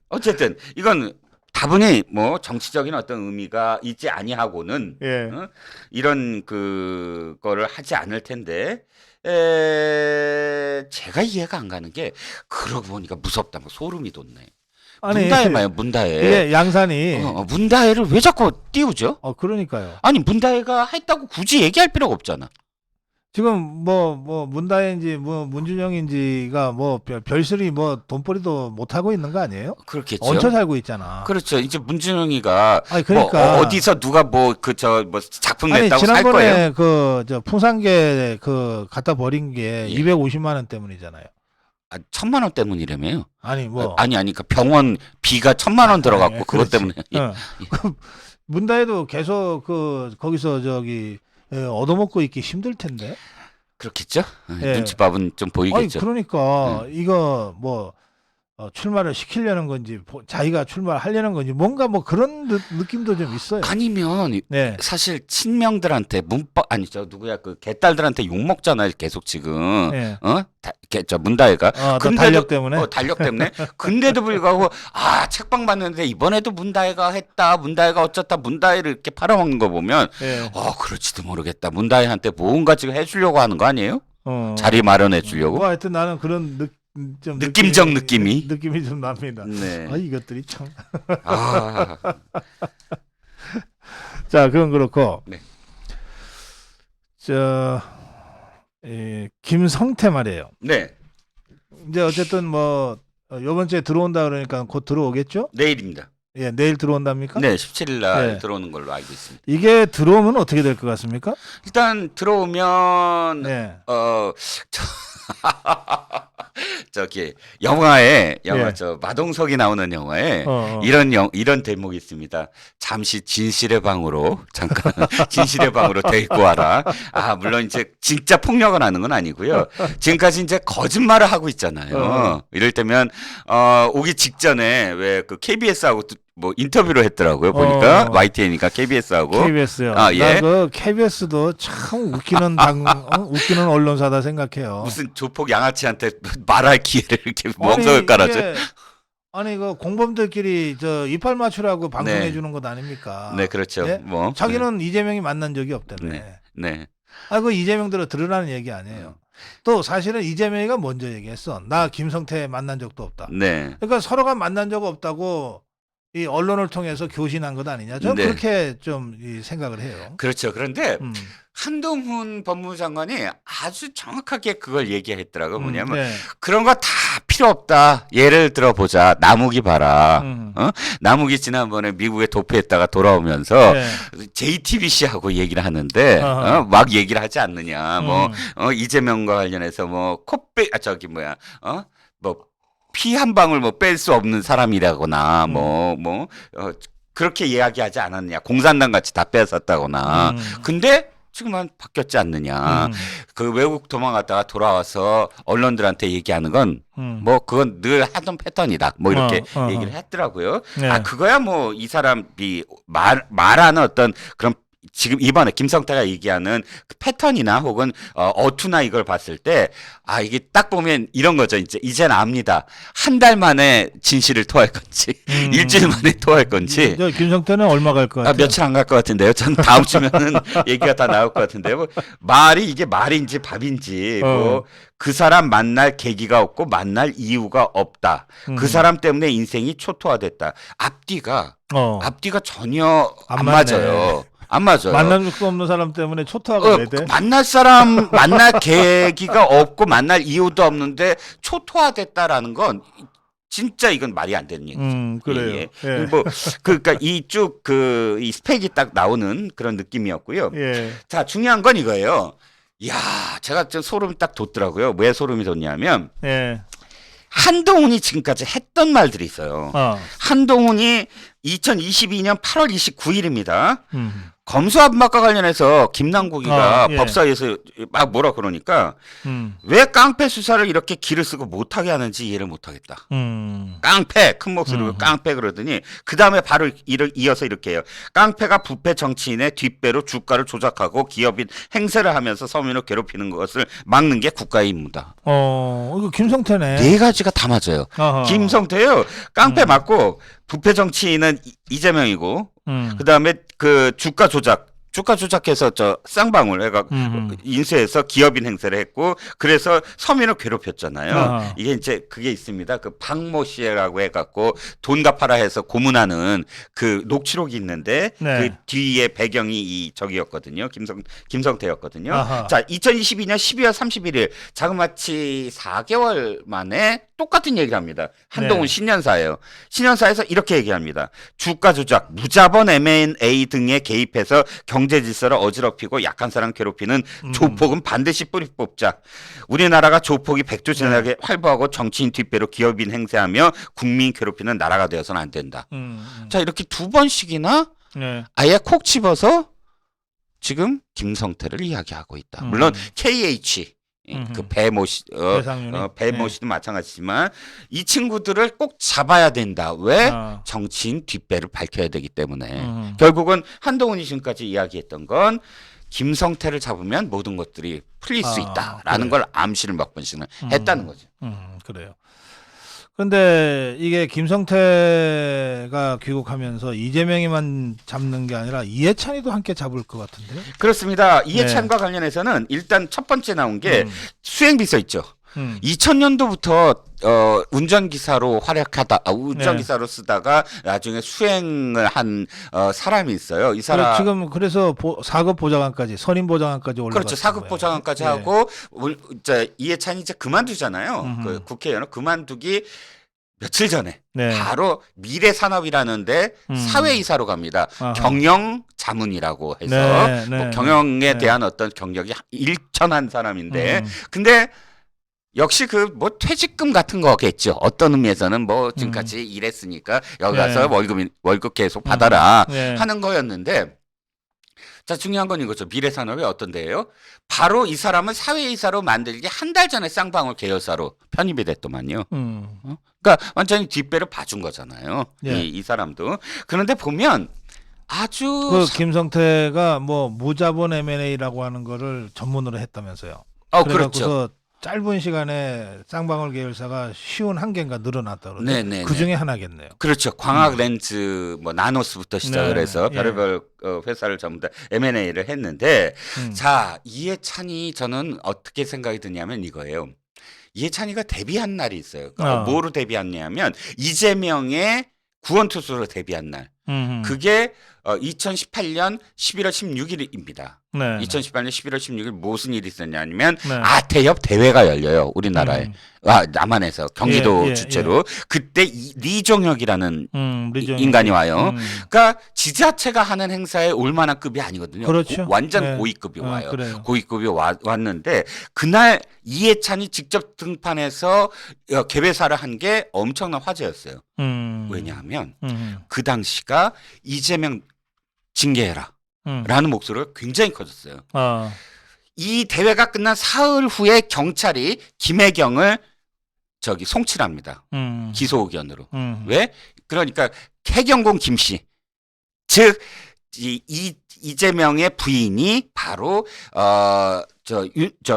어쨌든 이건 다분히 뭐 정치적인 어떤 의미가 있지 아니하고는 예. 이런 그거를 하지 않을 텐데 제가 이해가 안 가는 게 그러고 보니까 무섭다. 뭐 소름이 돋네. 아니, 문다혜 말이야 문다혜. 이게 양산이. 문다혜를 왜 자꾸 띄우죠? 그러니까요. 아니 문다혜가 했다고 굳이 얘기할 필요가 없잖아. 지금 뭐 문다혜인지 뭐 문준영인지가 뭐 별실이 뭐 돈벌이도 못 하고 있는 거 아니에요? 그렇겠죠. 얹혀 살고 있잖아. 그렇죠. 이제 문준영이가 아니 그러니까 뭐 어디서 누가 뭐 작품 아니 냈다고 살 거예요? 지난번에 그 저 풍산개 그 갖다 버린 게 예. 250만 원 때문이잖아요. 1,000만 원 때문이라며요. 아니 뭐 아니 그러니까 병원 비가 1,000만 원 들어갔고 그것 그렇지. 때문에. 예. 그 문다혜도 계속 거기서 얻어먹고 있기 힘들 텐데. 그렇겠죠. 예. 눈치밥은 좀 아니 보이겠죠. 그러니까 이거 뭐 출마를 시키려는 건지 자기가 출마를 하려는 건지 뭔가 뭐 그런 느낌도 좀 있어요. 아니면 네. 사실 친명들한테 누구야 그 개딸들한테 욕 먹잖아요. 계속 지금. 네. 저 문다혜가 달력 때문에. 달력 때문에. 근데도 불구하고 책방 봤는데 이번에도 문다혜가 했다. 문다혜가 어쩌다. 문다혜를 이렇게 팔아먹는 거 보면 네. 그럴지도 모르겠다. 문다혜한테 뭔가 지금 해주려고 하는 거 아니에요? 자리 마련해 주려고. 뭐 하여튼 나는 그런 좀 느낌적 느낌이 좀 납니다. 네. 이것들이 참. 아. 자, 그건 그렇고. 네. 김성태 말이에요. 네. 이제 어쨌든 뭐 이번 주에 들어온다 그러니까 곧 들어오겠죠? 내일입니다. 예, 내일 들어온답니까? 네, 17일 날 네. 들어오는 걸로 알고 있습니다. 이게 들어오면 어떻게 될 것 같습니까? 일단 들어오면 네. 저기 영화 예. 저 마동석이 나오는 영화에 어. 이런 대목이 있습니다. 잠시 진실의 방으로 잠깐 진실의 방으로 데리고 와라. 물론 이제 진짜 폭력을 하는 건 아니고요. 지금까지 이제 거짓말을 하고 있잖아요. 이럴 때면 오기 직전에 왜 그 KBS하고 뭐 인터뷰를 했더라고요. 보니까 YTN이니까 KBS하고. KBS요. 예. 나 그 KBS도 참 웃기는 웃기는 언론사다 생각해요. 무슨 조폭 양아치한테 말할 기회를 이렇게 멍석을 깔아줘. 아니 그 공범들끼리 이빨 맞추라고 방송해 네. 주는 것 아닙니까? 네, 그렇죠. 예? 뭐 자기는 이재명이 만난 적이 없다며. 네. 그 이재명대로 들으라는 얘기 아니에요. 또 사실은 이재명이가 먼저 얘기했어. 나 김성태 만난 적도 없다. 네. 그러니까 서로가 만난 적 없다고 이 언론을 통해서 교신한 것 아니냐. 저는 네. 그렇게 좀 생각을 해요. 그렇죠. 그런데 음. 한동훈 법무부 장관이 아주 정확하게 그걸 얘기했더라고요. 뭐냐면 네. 그런 거 다 필요 없다. 예를 들어보자. 남욱이 봐라. 남욱이 지난번에 미국에 도피했다가 돌아오면서 네. JTBC하고 얘기를 하는데 막 얘기를 하지 않느냐. 뭐 이재명과 관련해서 뭐 피 한 방울 뭐 뺄 수 없는 사람이라거나 그렇게 이야기하지 않았냐. 공산당 같이 다 뺏었다거나. 근데 지금은 바뀌었지 않느냐. 그 외국 도망갔다가 돌아와서 언론들한테 얘기하는 건 뭐 그건 늘 하던 패턴이다. 뭐 이렇게 얘기를 했더라고요. 네. 아 그거야 뭐 이 사람이 말하는 어떤 그런 지금 이번에 김성태가 얘기하는 그 패턴이나 혹은 어투나 이걸 봤을 때 아 이게 딱 보면 이런 거죠. 이제는 압니다. 한 달 만에 진실을 토할 건지 일주일 만에 토할 건지. 저 김성태는 얼마 갈 것 같아요? 며칠 안 갈 것 같은데요. 전 다음 주면은 얘기가 다 나올 것 같은데요. 뭐 말이 이게 말인지 밥인지 뭐 그 사람 만날 계기가 없고 만날 이유가 없다. 그 사람 때문에 인생이 초토화됐다. 앞뒤가 전혀 안 맞아요. 안 맞아요. 만날 수 없는 사람 때문에 초토화가 왜 돼? 만날 사람, 만날 계기가 없고 만날 이유도 없는데 초토화됐다라는 건 진짜 이건 말이 안 되는 얘기죠. 그래요. 예. 뭐 그러니까 이쭉 이 스펙이 딱 나오는 그런 느낌이었고요. 예. 자, 중요한 건 이거예요. 이야, 제가 좀 소름이 딱 돋더라고요. 왜 소름이 돋냐면 예. 한동훈이 지금까지 했던 말들이 있어요. 한동훈이 2022년 8월 29일입니다. 검수안박과 관련해서 김남국이가 예. 법사위에서 막 뭐라 그러니까 왜 깡패 수사를 이렇게 기를 쓰고 못하게 하는지 이해를 못하겠다. 깡패 큰 목소리로 깡패 그러더니 그 다음에 바로 이어서 이렇게 해요. 깡패가 부패 정치인의 뒷배로 주가를 조작하고 기업인 행세를 하면서 서민을 괴롭히는 것을 막는 게 국가의 임무다. 이거 김성태네. 네 가지가 다 맞아요. 김성태요. 깡패 맞고 부패 정치인은 이재명이고 그다음에 그 주가 조작해서 저 쌍방울 해가 인쇄해서 기업인 행세를 했고 그래서 서민을 괴롭혔잖아요. 이게 이제 그게 있습니다. 그 박모 씨라고 해갖고 돈 갚아라 해서 고문하는 그 녹취록이 있는데 네. 그 뒤에 배경이 이 저기였거든요. 김성태였거든요. 아하. 자, 2022년 12월 31일 자그마치 4개월 만에 똑같은 얘기를 합니다. 한동훈 네. 신년사예요. 신년사에서 이렇게 얘기합니다. 주가 조작, 무자본 M&A 등에 개입해서 경제 질서를 어지럽히고 약한 사람 괴롭히는 조폭은 반드시 뿌리 뽑자. 우리나라가 조폭이 백조지나게 활보하고 정치인 뒷배로 기업인 행세하며 국민 괴롭히는 나라가 되어서는 안 된다. 자, 이렇게 두 번씩이나 네. 아예 콕 집어서 지금 김성태를 이야기하고 있다. 물론 KH 그 배모 씨, 배모 씨도 마찬가지지만 이 친구들을 꼭 잡아야 된다. 왜? 정치인 뒷배를 밝혀야 되기 때문에. 결국은 한동훈이 지금까지 이야기했던 건 김성태를 잡으면 모든 것들이 풀릴 수 있다라는 걸 암시를 몇 번씩은 했다는 거죠. 그래요. 근데 이게 김성태가 귀국하면서 이재명이만 잡는 게 아니라 이해찬이도 함께 잡을 것 같은데요? 그렇습니다. 이해찬과 관련해서는 일단 첫 번째 나온 게 수행비서 있죠. 2000년도부터 운전기사로 운전기사로 쓰다가 나중에 수행을 한 사람이 있어요. 이 사람 지금 그래서 사급 보좌관까지 선임 보좌관까지 올라갔어요. 그렇죠. 사급 보좌관까지 하고 이제 이해찬이 이제 그만두잖아요. 그 국회의원을 그만두기 며칠 전에 바로 미래산업이라는데 사회이사로 갑니다. 경영 자문이라고 해서 뭐 경영에 대한 어떤 경력이 일천한 사람인데 근데 역시 그 뭐 퇴직금 같은 거겠죠. 어떤 의미에서는 뭐 지금까지 일했으니까 여기 가서 월급 계속 받아라 하는 거였는데 자, 중요한 건 이거죠. 미래산업이 어떤 데예요? 바로 이 사람을 사회이사로 만들기 한 달 전에 쌍방울 계열사로 편입이 됐더만요. 그러니까 완전히 뒷배를 봐준 거잖아요. 이 사람도. 그런데 보면 아주 그 김성태가 뭐 무자본 M&A라고 하는 거를 전문으로 했다면서요. 그렇죠. 짧은 시간에 쌍방울 계열사가 쉬운 한 개인가 늘어났다 그러는데 그 중에 하나겠네요. 그렇죠. 광학 렌즈 뭐 나노스부터 시작을 해서 별의별 회사를 전부 다 M&A를 했는데 자, 이해찬이 저는 어떻게 생각이 드냐면 이거예요. 이해찬이가 데뷔한 날이 있어요. 뭐로 데뷔했냐면 이재명의 구원투수로 데뷔한 날. 그게 2018년 11월 16일입니다. 2018년 11월 16일 무슨 일이 있었냐면 아태협 대회가 열려요. 우리나라에. 남한에서 경기도 주최로. 그때 리종혁이라는 인간이 와요. 그러니까 지자체가 하는 행사에 올 만한 급이 아니거든요. 그렇죠. 완전 고위급이 와요. 고위급이 왔는데 그날 이해찬이 직접 등판해서 개회사를 한 게 엄청난 화제였어요. 왜냐하면 그 당시가 이재명 징계해라. 목소리가 굉장히 커졌어요. 어. 이 대회가 끝난 사흘 후에 경찰이 김혜경을 송치합니다. 기소 의견으로. 왜? 그러니까 해경공 김씨, 즉 이재명의 부인이 바로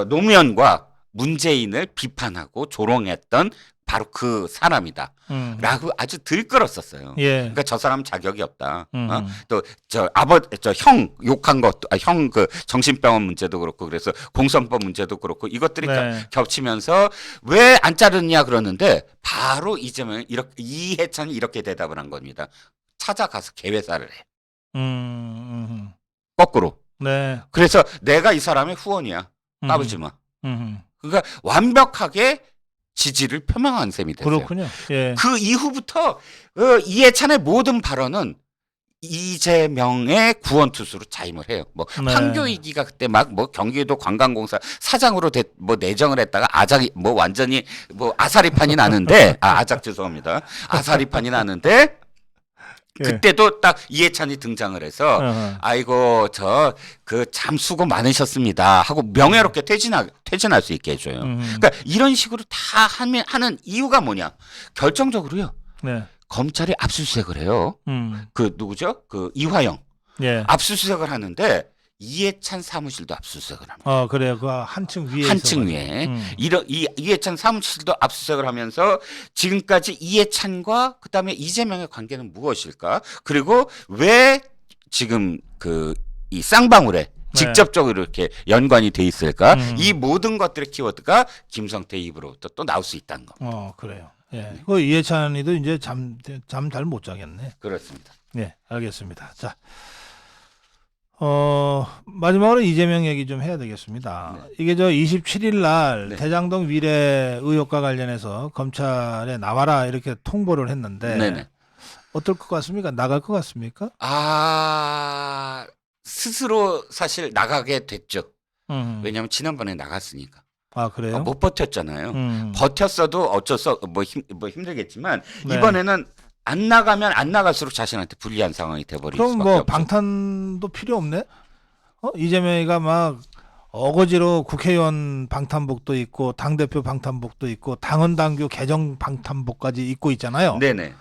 노무현과 문재인을 비판하고 조롱했던 바로 그 사람이다. 라고 아주 들끓었었어요. 예. 그러니까 저 사람 자격이 없다. 또 형 욕한 것도 형 그 정신병원 문제도 그렇고 그래서 공선법 문제도 그렇고 이것들이 네. 겹치면서 왜 안 자르느냐 그러는데 바로 이재명이 이해찬이 이렇게 대답을 한 겁니다. 찾아가서 개회사를 해. 거꾸로. 네. 그래서 내가 이 사람의 후원이야. 까부지 마. 그러니까 완벽하게 지지를 표명한 셈이 됐어요. 그렇군요. 예. 그 이후부터 이해찬의 모든 발언은 이재명의 구원투수로 자임을 해요. 뭐 네. 황교익이가 그때 막 뭐 경기도 관광공사 사장으로 내정을 했다가 완전히 아사리판이 나는데 아작 죄송합니다. 아사리판이 나는데 예. 그때도 딱 이해찬이 등장을 해서 아이고 참 수고 많으셨습니다 하고 명예롭게 퇴진할 수 있게 해줘요. 그러니까 이런 식으로 다 하는 이유가 뭐냐? 결정적으로요. 네. 검찰이 압수수색을 해요. 그 누구죠? 그 이화영. 예. 압수수색을 하는데 이해찬 사무실도 압수수색을 합니다. 그래요. 그 한층 위에 한층 위에 이해찬 사무실도 압수수색을 하면서 지금까지 이해찬과 그다음에 이재명의 관계는 무엇일까? 그리고 왜 지금 이 쌍방울에 직접적으로 이렇게 연관이 돼 있을까? 이 모든 것들의 키워드가 김성태 입으로부터 또 나올 수 있다는 거. 그래요. 예. 그 이해찬이도 이제 잠 잘 못 자겠네. 그렇습니다. 네, 알겠습니다. 자. 마지막으로 이재명 얘기 좀 해야 되겠습니다. 네. 이게 27일 날 네. 대장동 위례 의혹과 관련해서 검찰에 나와라 이렇게 통보를 했는데 네네. 어떨 것 같습니까? 나갈 것 같습니까? 스스로 사실 나가게 됐죠. 음. 왜냐하면 지난번에 나갔으니까. 그래요? 못 버텼잖아요. 버텼어도 힘들겠지만 네. 이번에는 안 나가면 안 나갈수록 자신한테 불리한 상황이 돼버릴 그럼 수밖에 없죠. 방탄도 필요 없네? 이재명이가 막 어거지로 국회의원 방탄복도 있고 당대표 방탄복도 있고 당헌 당규 개정 방탄복까지 입고 있잖아요. 네네.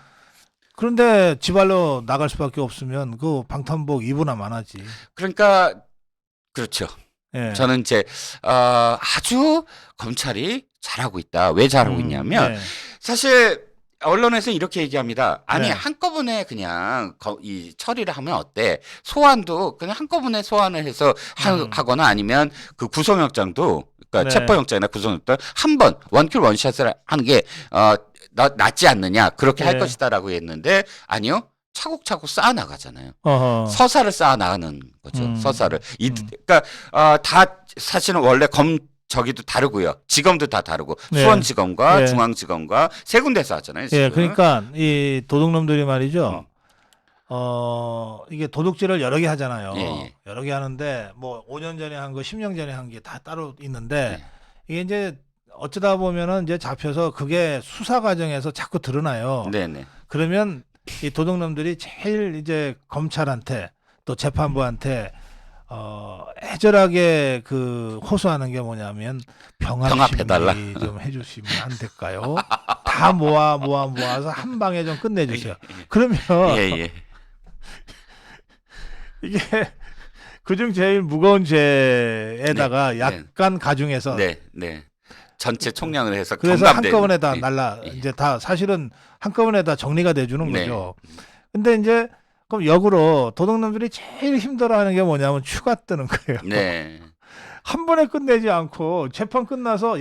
그런데 지발로 나갈 수밖에 없으면 그 방탄복 입으나 마나지. 그러니까 그렇죠. 예. 저는 이제 아주 검찰이 잘하고 있다. 왜 잘하고 있냐면 네. 사실 언론에서 이렇게 얘기합니다. 아니 네. 한꺼번에 그냥 이 처리를 하면 어때? 소환도 그냥 한꺼번에 소환을 해서 하거나 아니면 그 구속영장도 그러니까 네. 체포영장이나 구속영장 한 번 원킬 원샷을 하는 게 낫지 않느냐 그렇게 할 네. 것이다라고 했는데 아니요. 차곡차곡 쌓아 나가잖아요. 서사를 쌓아 나가는 거죠. 서사를. 그러니까 다 사실은 원래 저기도 다르고요. 지검도 다 다르고 네. 수원지검과 네. 중앙지검과 세 군데서 하잖아요. 지금. 예, 그러니까 이 도둑놈들이 말이죠. 이게 도둑질을 여러 개 하잖아요. 예. 여러 개 하는데 뭐 5년 전에 한 거, 10년 전에 한 게 다 따로 있는데 이게 이제 어쩌다 보면은 이제 잡혀서 그게 수사 과정에서 자꾸 드러나요. 네네. 그러면 이 도둑놈들이 제일 이제 검찰한테 또 재판부한테 애절하게 호소하는 게 뭐냐면 병합해달라. 병합심리 좀 해주시면 안 될까요? 다 모아서 한 방에 좀 끝내주세요. 그러면 예. 이게 그중 제일 무거운 죄에다가 약간 가중해서 네. 전체 총량을 해서 그래서 경감되는. 한꺼번에 다 예. 이제 다 사실은 한꺼번에 다 정리가 돼주는 네. 거죠. 근데 이제 그럼 역으로 도둑놈들이 제일 힘들어하는 게 뭐냐면 추가 뜨는 거예요. 네. 한 번에 끝내지 않고 재판 끝나서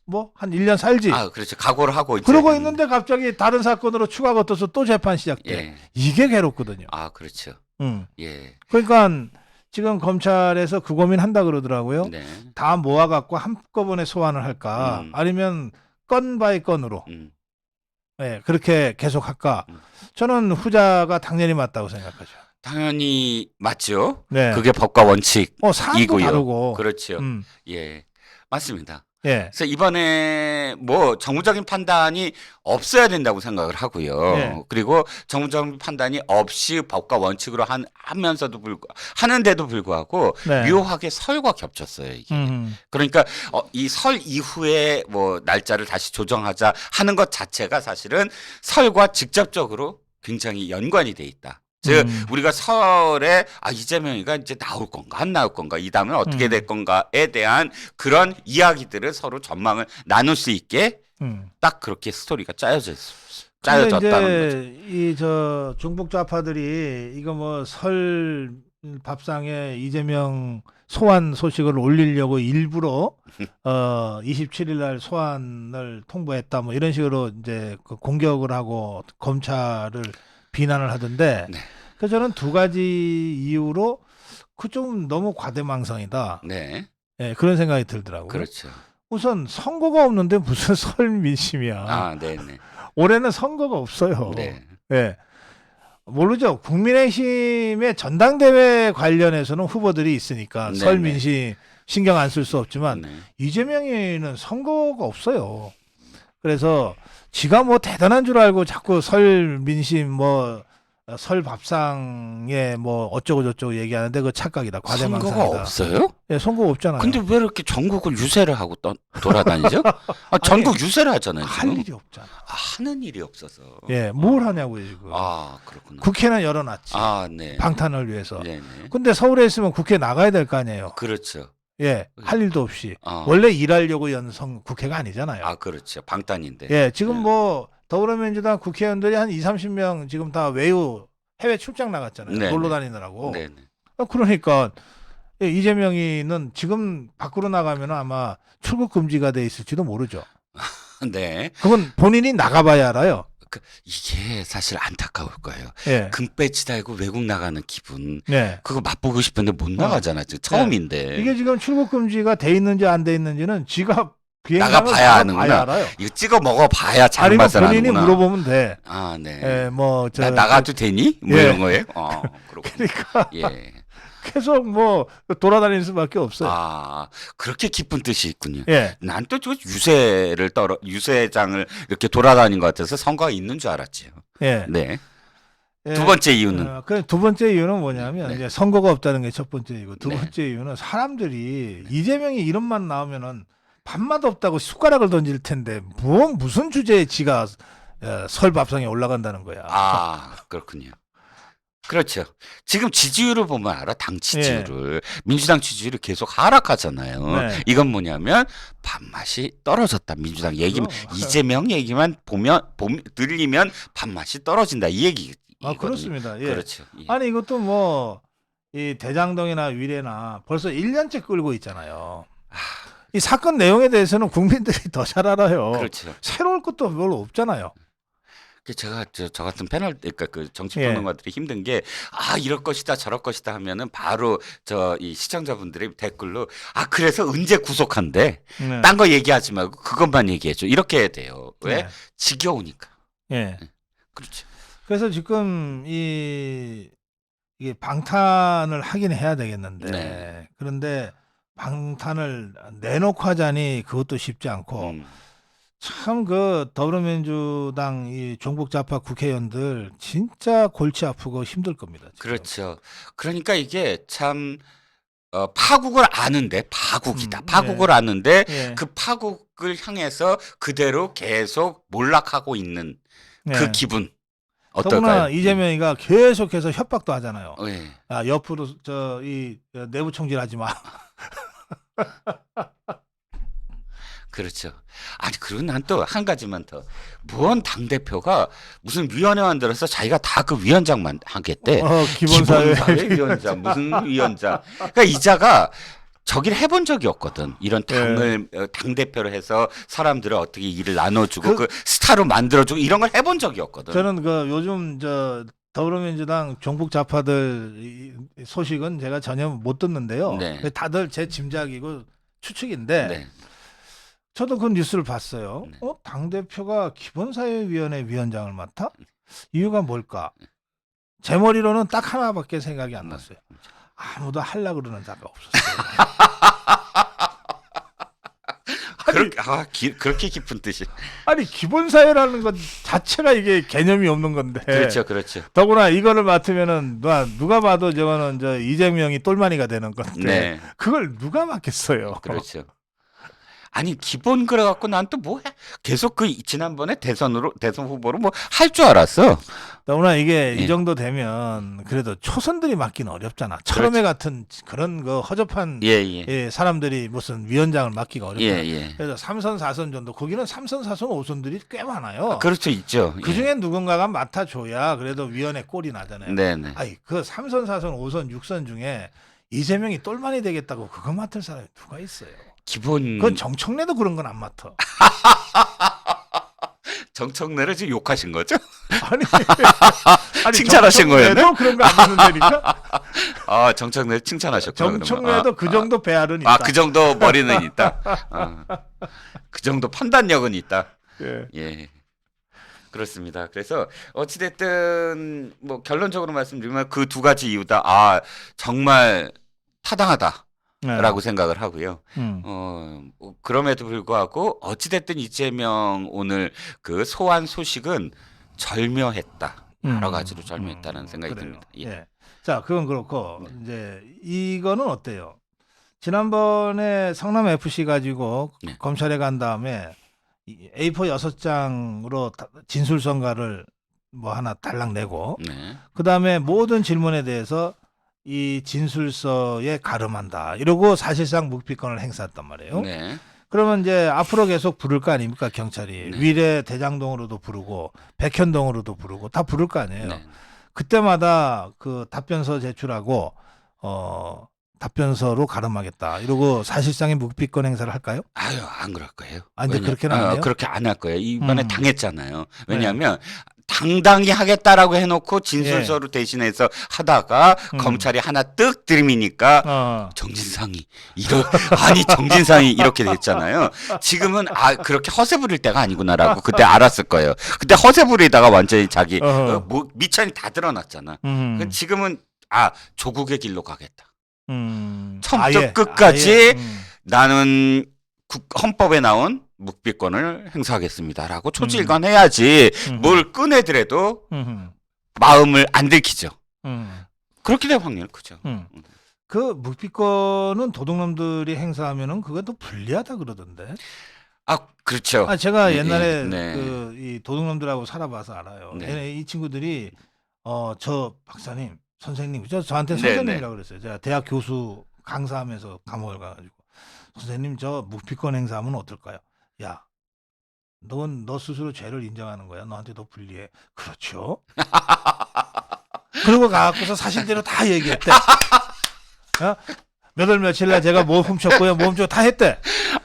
뭐 한 1년 살지. 그렇죠. 각오를 하고 이제. 그러고 있는데 갑자기 다른 사건으로 추가가 떠서 또 재판 시작돼. 예. 이게 괴롭거든요. 그렇죠. 예. 그러니까 지금 검찰에서 그 고민한다 그러더라고요. 네. 다 모아갖고 한꺼번에 소환을 할까, 아니면 건 바이 건으로. 네, 그렇게 계속 할까. 저는 후자가 당연히 맞다고 생각하죠. 당연히 맞죠. 네. 그게 법과 원칙. 사안도 이고요. 다르고. 그렇죠. 예. 맞습니다. 예. 그래서 이번에 뭐 정무적인 판단이 없어야 된다고 생각을 하고요. 예. 그리고 정무적인 판단이 없이 법과 원칙으로 하면서도 하는데도 불구하고 네. 묘하게 설과 겹쳤어요, 이게. 그러니까 이 설 이후에 뭐 날짜를 다시 조정하자 하는 것 자체가 사실은 설과 직접적으로 굉장히 연관이 돼 있다. 즉 우리가 설에 이재명이가 이제 나올 건가 안 나올 건가 이 다음은 어떻게 될 건가에 대한 그런 이야기들을 서로 전망을 나눌 수 있게 딱 그렇게 스토리가 짜여졌다는 거죠. 이 저 중북 좌파들이 이거 뭐 설 밥상에 이재명 소환 소식을 올리려고 일부러 27일 날 소환을 통보했다 뭐 이런 식으로 이제 그 공격을 하고 검찰을 비난을 하던데 네. 그래서 저는 두 가지 이유로 그 좀 너무 과대망상이다. 네, 예, 그런 생각이 들더라고요. 그렇죠. 우선 선거가 없는데 무슨 설 민심이야. 네네. 올해는 선거가 없어요. 네. 예. 모르죠. 국민의힘의 전당대회 관련해서는 후보들이 있으니까 설 네네. 민심 신경 안 쓸 수 없지만 네. 이재명이는 선거가 없어요. 그래서 지가 뭐 대단한 줄 알고 자꾸 설 민심 뭐 설 밥상에 뭐 어쩌고 저쩌고 얘기하는데 그거 착각이다. 과대망상이다. 선거가 없어요? 예, 선거 없잖아요. 근데 왜 이렇게 전국을 유세를 하고 돌아다니죠? 전국 유세를 하잖아요. 할 지금. 일이 없잖아. 하는 일이 없어서. 예, 뭘 하냐고요 지금. 그렇구나. 국회는 열어놨지. 네. 방탄을 위해서. 네네. 근데 서울에 있으면 국회 나가야 될 거 아니에요. 그렇죠. 예, 할 일도 없이. 아. 원래 일하려고 연 국회가 아니잖아요. 그렇죠. 방탄인데. 예, 지금 네. 뭐 더불어민주당 국회의원들이 한 30명 지금 다 외유 해외 출장 나갔잖아요. 네네. 놀러 다니느라고. 네네. 그러니까 예, 이재명이는 지금 밖으로 나가면 아마 출국 금지가 돼 있을지도 모르죠. 네. 그건 본인이 나가봐야 알아요. 이게 사실 안타까울 거예요. 예. 금배지 달고 외국 나가는 기분. 네. 그거 맛보고 싶은데 못 나가잖아. 지금 처음인데. 이게 지금 출국 금지가 돼 있는지 안 돼 있는지는 지가 비행장을 나가봐야 아는구나. 알아요. 이거 찍어 먹어봐야 아니면 장맛을 본인이 아는구나. 물어보면 돼. 네. 예, 뭐 나 나가도 되니? 뭐 예. 이런 거예요? 그렇군요. 그러니까 예. 계속 뭐 돌아다닐 수밖에 없어요. 그렇게 깊은 뜻이 있군요. 예. 난 또 유세장을 이렇게 돌아다닌 것 같아서 선거가 있는 줄 알았지요. 예. 네. 예. 두 번째 이유는 두 번째 이유는 뭐냐면 네. 이제 선거가 없다는 게 첫 번째 이유고 두 네. 번째 이유는 사람들이 이재명이 이름만 나오면은 밥맛 없다고 숟가락을 던질 텐데 무슨 주제에 지가 설 밥상에 올라간다는 거야. 그렇군요. 그렇죠. 지금 지지율을 보면 알아. 당 지지율을. 민주당 지지율이 계속 하락하잖아요. 네. 이건 뭐냐면 밥맛이 떨어졌다. 민주당 얘기만 이재명 얘기만 들리면 밥맛이 떨어진다. 이 얘기. 그렇습니다. 예. 그렇죠. 예. 아니 이것도 뭐 이 대장동이나 위례나 벌써 1년째 끌고 있잖아요. 이 사건 내용에 대해서는 국민들이 더 잘 알아요. 그렇죠. 새로울 것도 별로 없잖아요. 제가 저 같은 패널, 그러니까 그 정치평론가들이 힘든 게 이럴 것이다 저럴 것이다 하면은 바로 이 시청자분들의 댓글로 그래서 언제 구속한대? 네. 딴 거 얘기하지 말고 그것만 얘기해줘. 이렇게 해야 돼요. 왜? 네. 지겨우니까. 예. 그렇죠. 그래서 지금 이게 방탄을 하긴 해야 되겠는데 네. 그런데 방탄을 내놓고 하자니 그것도 쉽지 않고 참 그 더불어민주당 이 종북 좌파 국회의원들 진짜 골치 아프고 힘들 겁니다. 지금. 그렇죠. 그러니까 이게 참 파국을 아는데 파국이다. 파국을 아는데 예. 그 파국을 향해서 그대로 계속 몰락하고 있는 네. 그 기분 더구나 어떨까요? 이재명이가 계속해서 협박도 하잖아요. 예. 옆으로 이 내부 총질하지 마. 그렇죠. 그리고 난 또 한 가지만 더. 무언 당대표가 무슨 위원회 만들어서 자기가 다 그 위원장만 하겠대. 기본사회 위원장, 무슨 위원장. 그러니까 이자가 저기를 해본 적이 없거든. 이런 당대표로 해서 사람들을 어떻게 일을 나눠주고 그 스타로 만들어주고 이런 걸 해본 적이 없거든. 저는 요즘 더불어민주당 종북 좌파들 소식은 제가 전혀 못 듣는데요. 네. 다들 제 짐작이고 추측인데 네. 저도 그 뉴스를 봤어요. 네. 당대표가 기본사회위원회 위원장을 맡아? 이유가 뭘까? 제 머리로는 딱 하나밖에 생각이 안 났어요. 아무도 하려고 그러는 자가 없었어요. 그렇게 깊은 뜻이. 아니 기본사회라는 것 자체가 이게 개념이 없는 건데. 그렇죠, 그렇죠. 더구나 이거를 맡으면은 누가 봐도 저거는 이재명이 똘마니가 되는 건데 네, 그걸 누가 맡겠어요. 그렇죠. 아니 기본 그래갖고 난 또 뭐 해? 계속 지난번에 대선 후보로 뭐 할 줄 알았어. 더구나 이게 예. 이 정도 되면 그래도 초선들이 맡기는 어렵잖아. 철험회 같은 그런 거 허접한 예. 사람들이 무슨 위원장을 맡기가 어렵잖아. 예. 그래서 3선 4선 정도 거기는 3선 4선 5선들이 꽤 많아요. 그렇죠, 있죠. 그 중에 누군가가 맡아줘야 그래도 위원회 꼴이 나잖아요. 네네. 아니 그 3선 4선 5선 6선 중에 이재명이 똘마니 되겠다고 그거 맡을 사람이 누가 있어요? 기본. 그건 정청래도 그런 건 안 맡아. 정청래를 지금 욕하신 거죠? 아니 칭찬하신 거예요? 정청래도 그런 거 안 맡는다니까? 아, 정청래 칭찬하셨구나. 정청래도 그 정도 배알은 있다. 그 정도 머리는 있다. 그 정도 판단력은 있다. 예. 예. 그렇습니다. 그래서 어찌됐든 뭐 결론적으로 말씀드리면 그 두 가지 이유다. 정말 타당하다. 라고 생각을 하고요. 그럼에도 불구하고 어찌됐든 이재명 오늘 그 소환 소식은 절묘했다. 여러 가지로 절묘했다는 생각이 그래요. 듭니다. 예. 예. 자, 그건 그렇고 이제 이거는 어때요? 지난번에 성남 FC 가지고 네. 검찰에 간 다음에 A4 6장으로 진술서가를 뭐 하나 달랑 내고 네. 그 다음에 모든 질문에 대해서 이 진술서에 가름한다. 이러고 사실상 묵비권을 행사했단 말이에요. 네. 그러면 이제 앞으로 계속 부를 거 아닙니까, 경찰이. 네. 위례 대장동으로도 부르고 백현동으로도 부르고 다 부를 거 아니에요. 네. 그때마다 그 답변서 제출하고 답변서로 가름하겠다. 이러고 사실상의 묵비권 행사를 할까요? 안 그럴 거예요. 근데 그렇게는 안 해요? 그렇게 안 할 거예요. 이번에 당했잖아요. 왜냐하면 당당히 하겠다라고 해놓고 진술서로 대신해서 하다가 검찰이 하나 뜩 들이미니까 정진상이 정진상이 이렇게 됐잖아요. 지금은 그렇게 허세 부릴 때가 아니구나라고 그때 알았을 거예요. 그때 허세 부리다가 완전히 자기 미천이 다 드러났잖아. 지금은 조국의 길로 가겠다. 처음부터 끝까지 나는 헌법에 나온 묵비권을 행사하겠습니다라고 초지일관해야지 뭘 꺼내더라도 마음을 안 들키죠. 그렇게 될 확률은 크죠. 그 묵비권은 도둑놈들이 행사하면은 그것도 불리하다 그러던데. 그렇죠. 제가 옛날에 네. 이 도둑놈들하고 살아봐서 알아요. 네. 이 친구들이 저 박사님, 선생님, 저한테 네, 선생님이라고 그랬어요. 제가 대학 교수 강사하면서 감옥을 가가지고 선생님 저 묵비권 행사하면 어떨까요? 야, 너 스스로 죄를 인정하는 거야. 너한테 더 불리해. 그렇죠. 그러고 가갖고서 사실대로 다 얘기했대. 몇 월 며칠 날 제가 뭐 훔쳤고요, 뭐 훔쳤고 다 했대.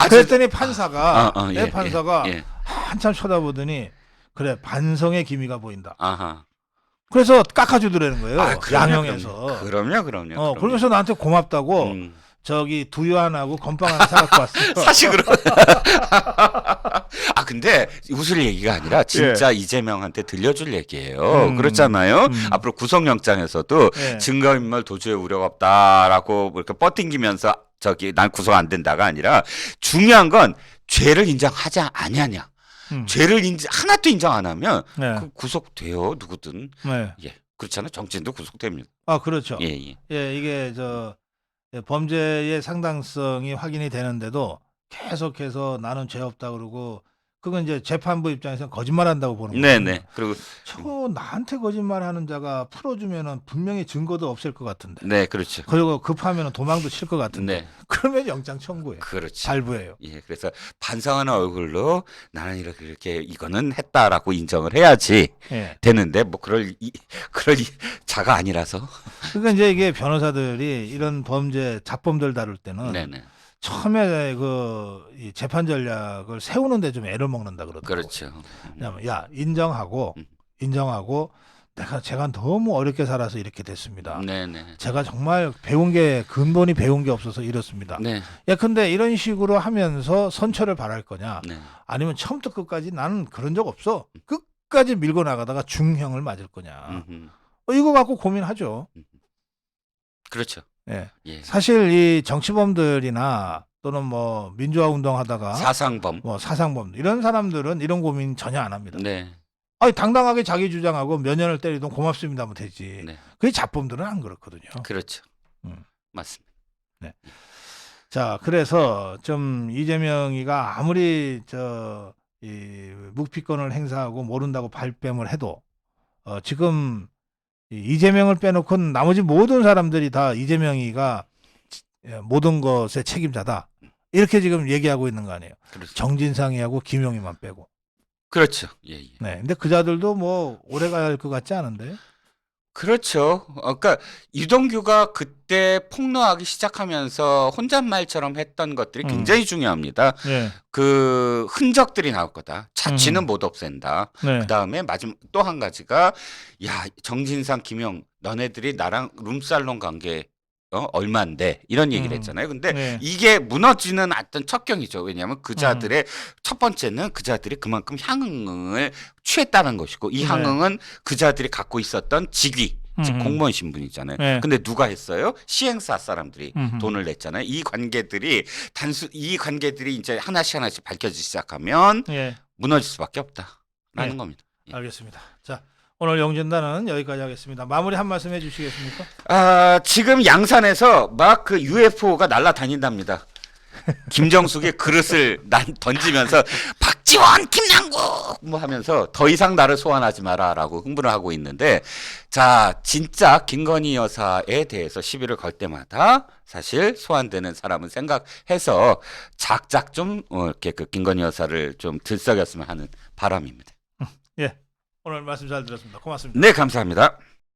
그랬더니 판사가 판사가 한참 쳐다보더니 그래 반성의 기미가 보인다. 그래서 깎아주더라는 거예요. 양형에서. 그럼요. 그러면서 나한테 고맙다고 저기 두유 하나하고 건빵 하나 사갖고 왔어요. 사실은. 근데 웃을 얘기가 아니라 진짜 이재명한테 들려줄 얘기예요. 그렇잖아요. 앞으로 구속영장에서도 증거인멸 도주의 우려가 없다라고 이렇게 뻗팅기면서 난 구속 안 된다가 아니라 중요한 건 죄를 인정하지 아니하냐. 죄를 하나도 인정 안 하면 그 구속돼요, 누구든. 그렇잖아요. 정치인도 구속됩니다. 그렇죠. 이게 범죄의 상당성이 확인이 되는데도 계속해서 나는 죄 없다 그러고 그건 이제 재판부 입장에서는 거짓말한다고 보는 거예요. 네네. 그리고 나한테 거짓말하는 자가 풀어주면은 분명히 증거도 없을 것 같은데. 네, 그렇죠. 그리고 급하면은 도망도 칠 것 같은데. 네. 그러면 영장 청구해. 그렇죠. 발부해요. 그래서 반성하는 얼굴로 나는 이렇게 이거는 했다라고 인정을 해야지 되는데 뭐 그럴 자가 아니라서. 그러니까 이제 이게 변호사들이 이런 범죄 자범들 다룰 때는. 네네. 처음에 이 재판 전략을 세우는데 좀 애를 먹는다 그러더라고요. 그렇죠. 왜냐면 인정하고 제가 너무 어렵게 살아서 이렇게 됐습니다. 네네. 제가 정말 근본이 배운 게 없어서 이렇습니다. 네. 근데 이런 식으로 하면서 선처를 바랄 거냐? 네. 아니면 처음부터 끝까지 나는 그런 적 없어. 끝까지 밀고 나가다가 중형을 맞을 거냐? 이거 갖고 고민하죠. 그렇죠. 사실 이 정치범들이나 또는 뭐 민주화 운동하다가 사상범. 뭐 사상범 이런 사람들은 이런 고민 전혀 안 합니다. 네. 아니 당당하게 자기 주장하고 몇 년을 때리던 고맙습니다 하면 되지. 네. 그게 잡범들은 안 그렇거든요. 그렇죠. 음. 맞습니다. 자, 그래서 좀 이재명이가 아무리 이 묵비권을 행사하고 모른다고 발뺌을 해도 지금 이재명을 빼놓고는 나머지 모든 사람들이 다 이재명이가 모든 것의 책임자다. 이렇게 지금 얘기하고 있는 거 아니에요. 그렇죠. 정진상이하고 김용희만 빼고. 그렇죠. 예, 예. 네. 근데 그자들도 뭐 오래 가야 할 것 같지 않은데. 그렇죠. 그러니까 유동규가 그때 폭로하기 시작하면서 혼잣말처럼 했던 것들이 굉장히 중요합니다. 네. 그 흔적들이 나올 거다. 자취는 못 없앤다. 네. 그다음에 마지막 또 한 가지가 야, 정진상, 김용 너네들이 나랑 룸살롱 관계 얼만데 이런 얘기를 했잖아요. 근데 네. 이게 무너지는 어떤 척경이죠. 왜냐하면 그자들의 첫 번째는 그자들이 그만큼 향응을 취했다는 것이고 이 네. 향응은 그자들이 갖고 있었던 직위, 즉 공무원 신분이잖아요. 네. 근데 누가 했어요? 시행사 사람들이 음흠. 돈을 냈잖아요. 이 관계들이 이제 하나씩 밝혀지기 시작하면 예. 무너질 수밖에 없다라는 네. 겁니다. 알겠습니다. 자, 오늘 영진단은 여기까지 하겠습니다. 마무리 한 말씀 해주시겠습니까? 지금 양산에서 막 그 UFO가 날아다닌답니다. 김정숙이 그릇을 던지면서 박지원, 김남국 뭐 하면서 더 이상 나를 소환하지 마라라고 흥분을 하고 있는데 자 진짜 김건희 여사에 대해서 시비를 걸 때마다 사실 소환되는 사람은 생각해서 작작 좀 이렇게 그 김건희 여사를 좀 들썩였으면 하는 바람입니다. 예, 오늘 말씀 잘 들었습니다. 고맙습니다. 네, 감사합니다.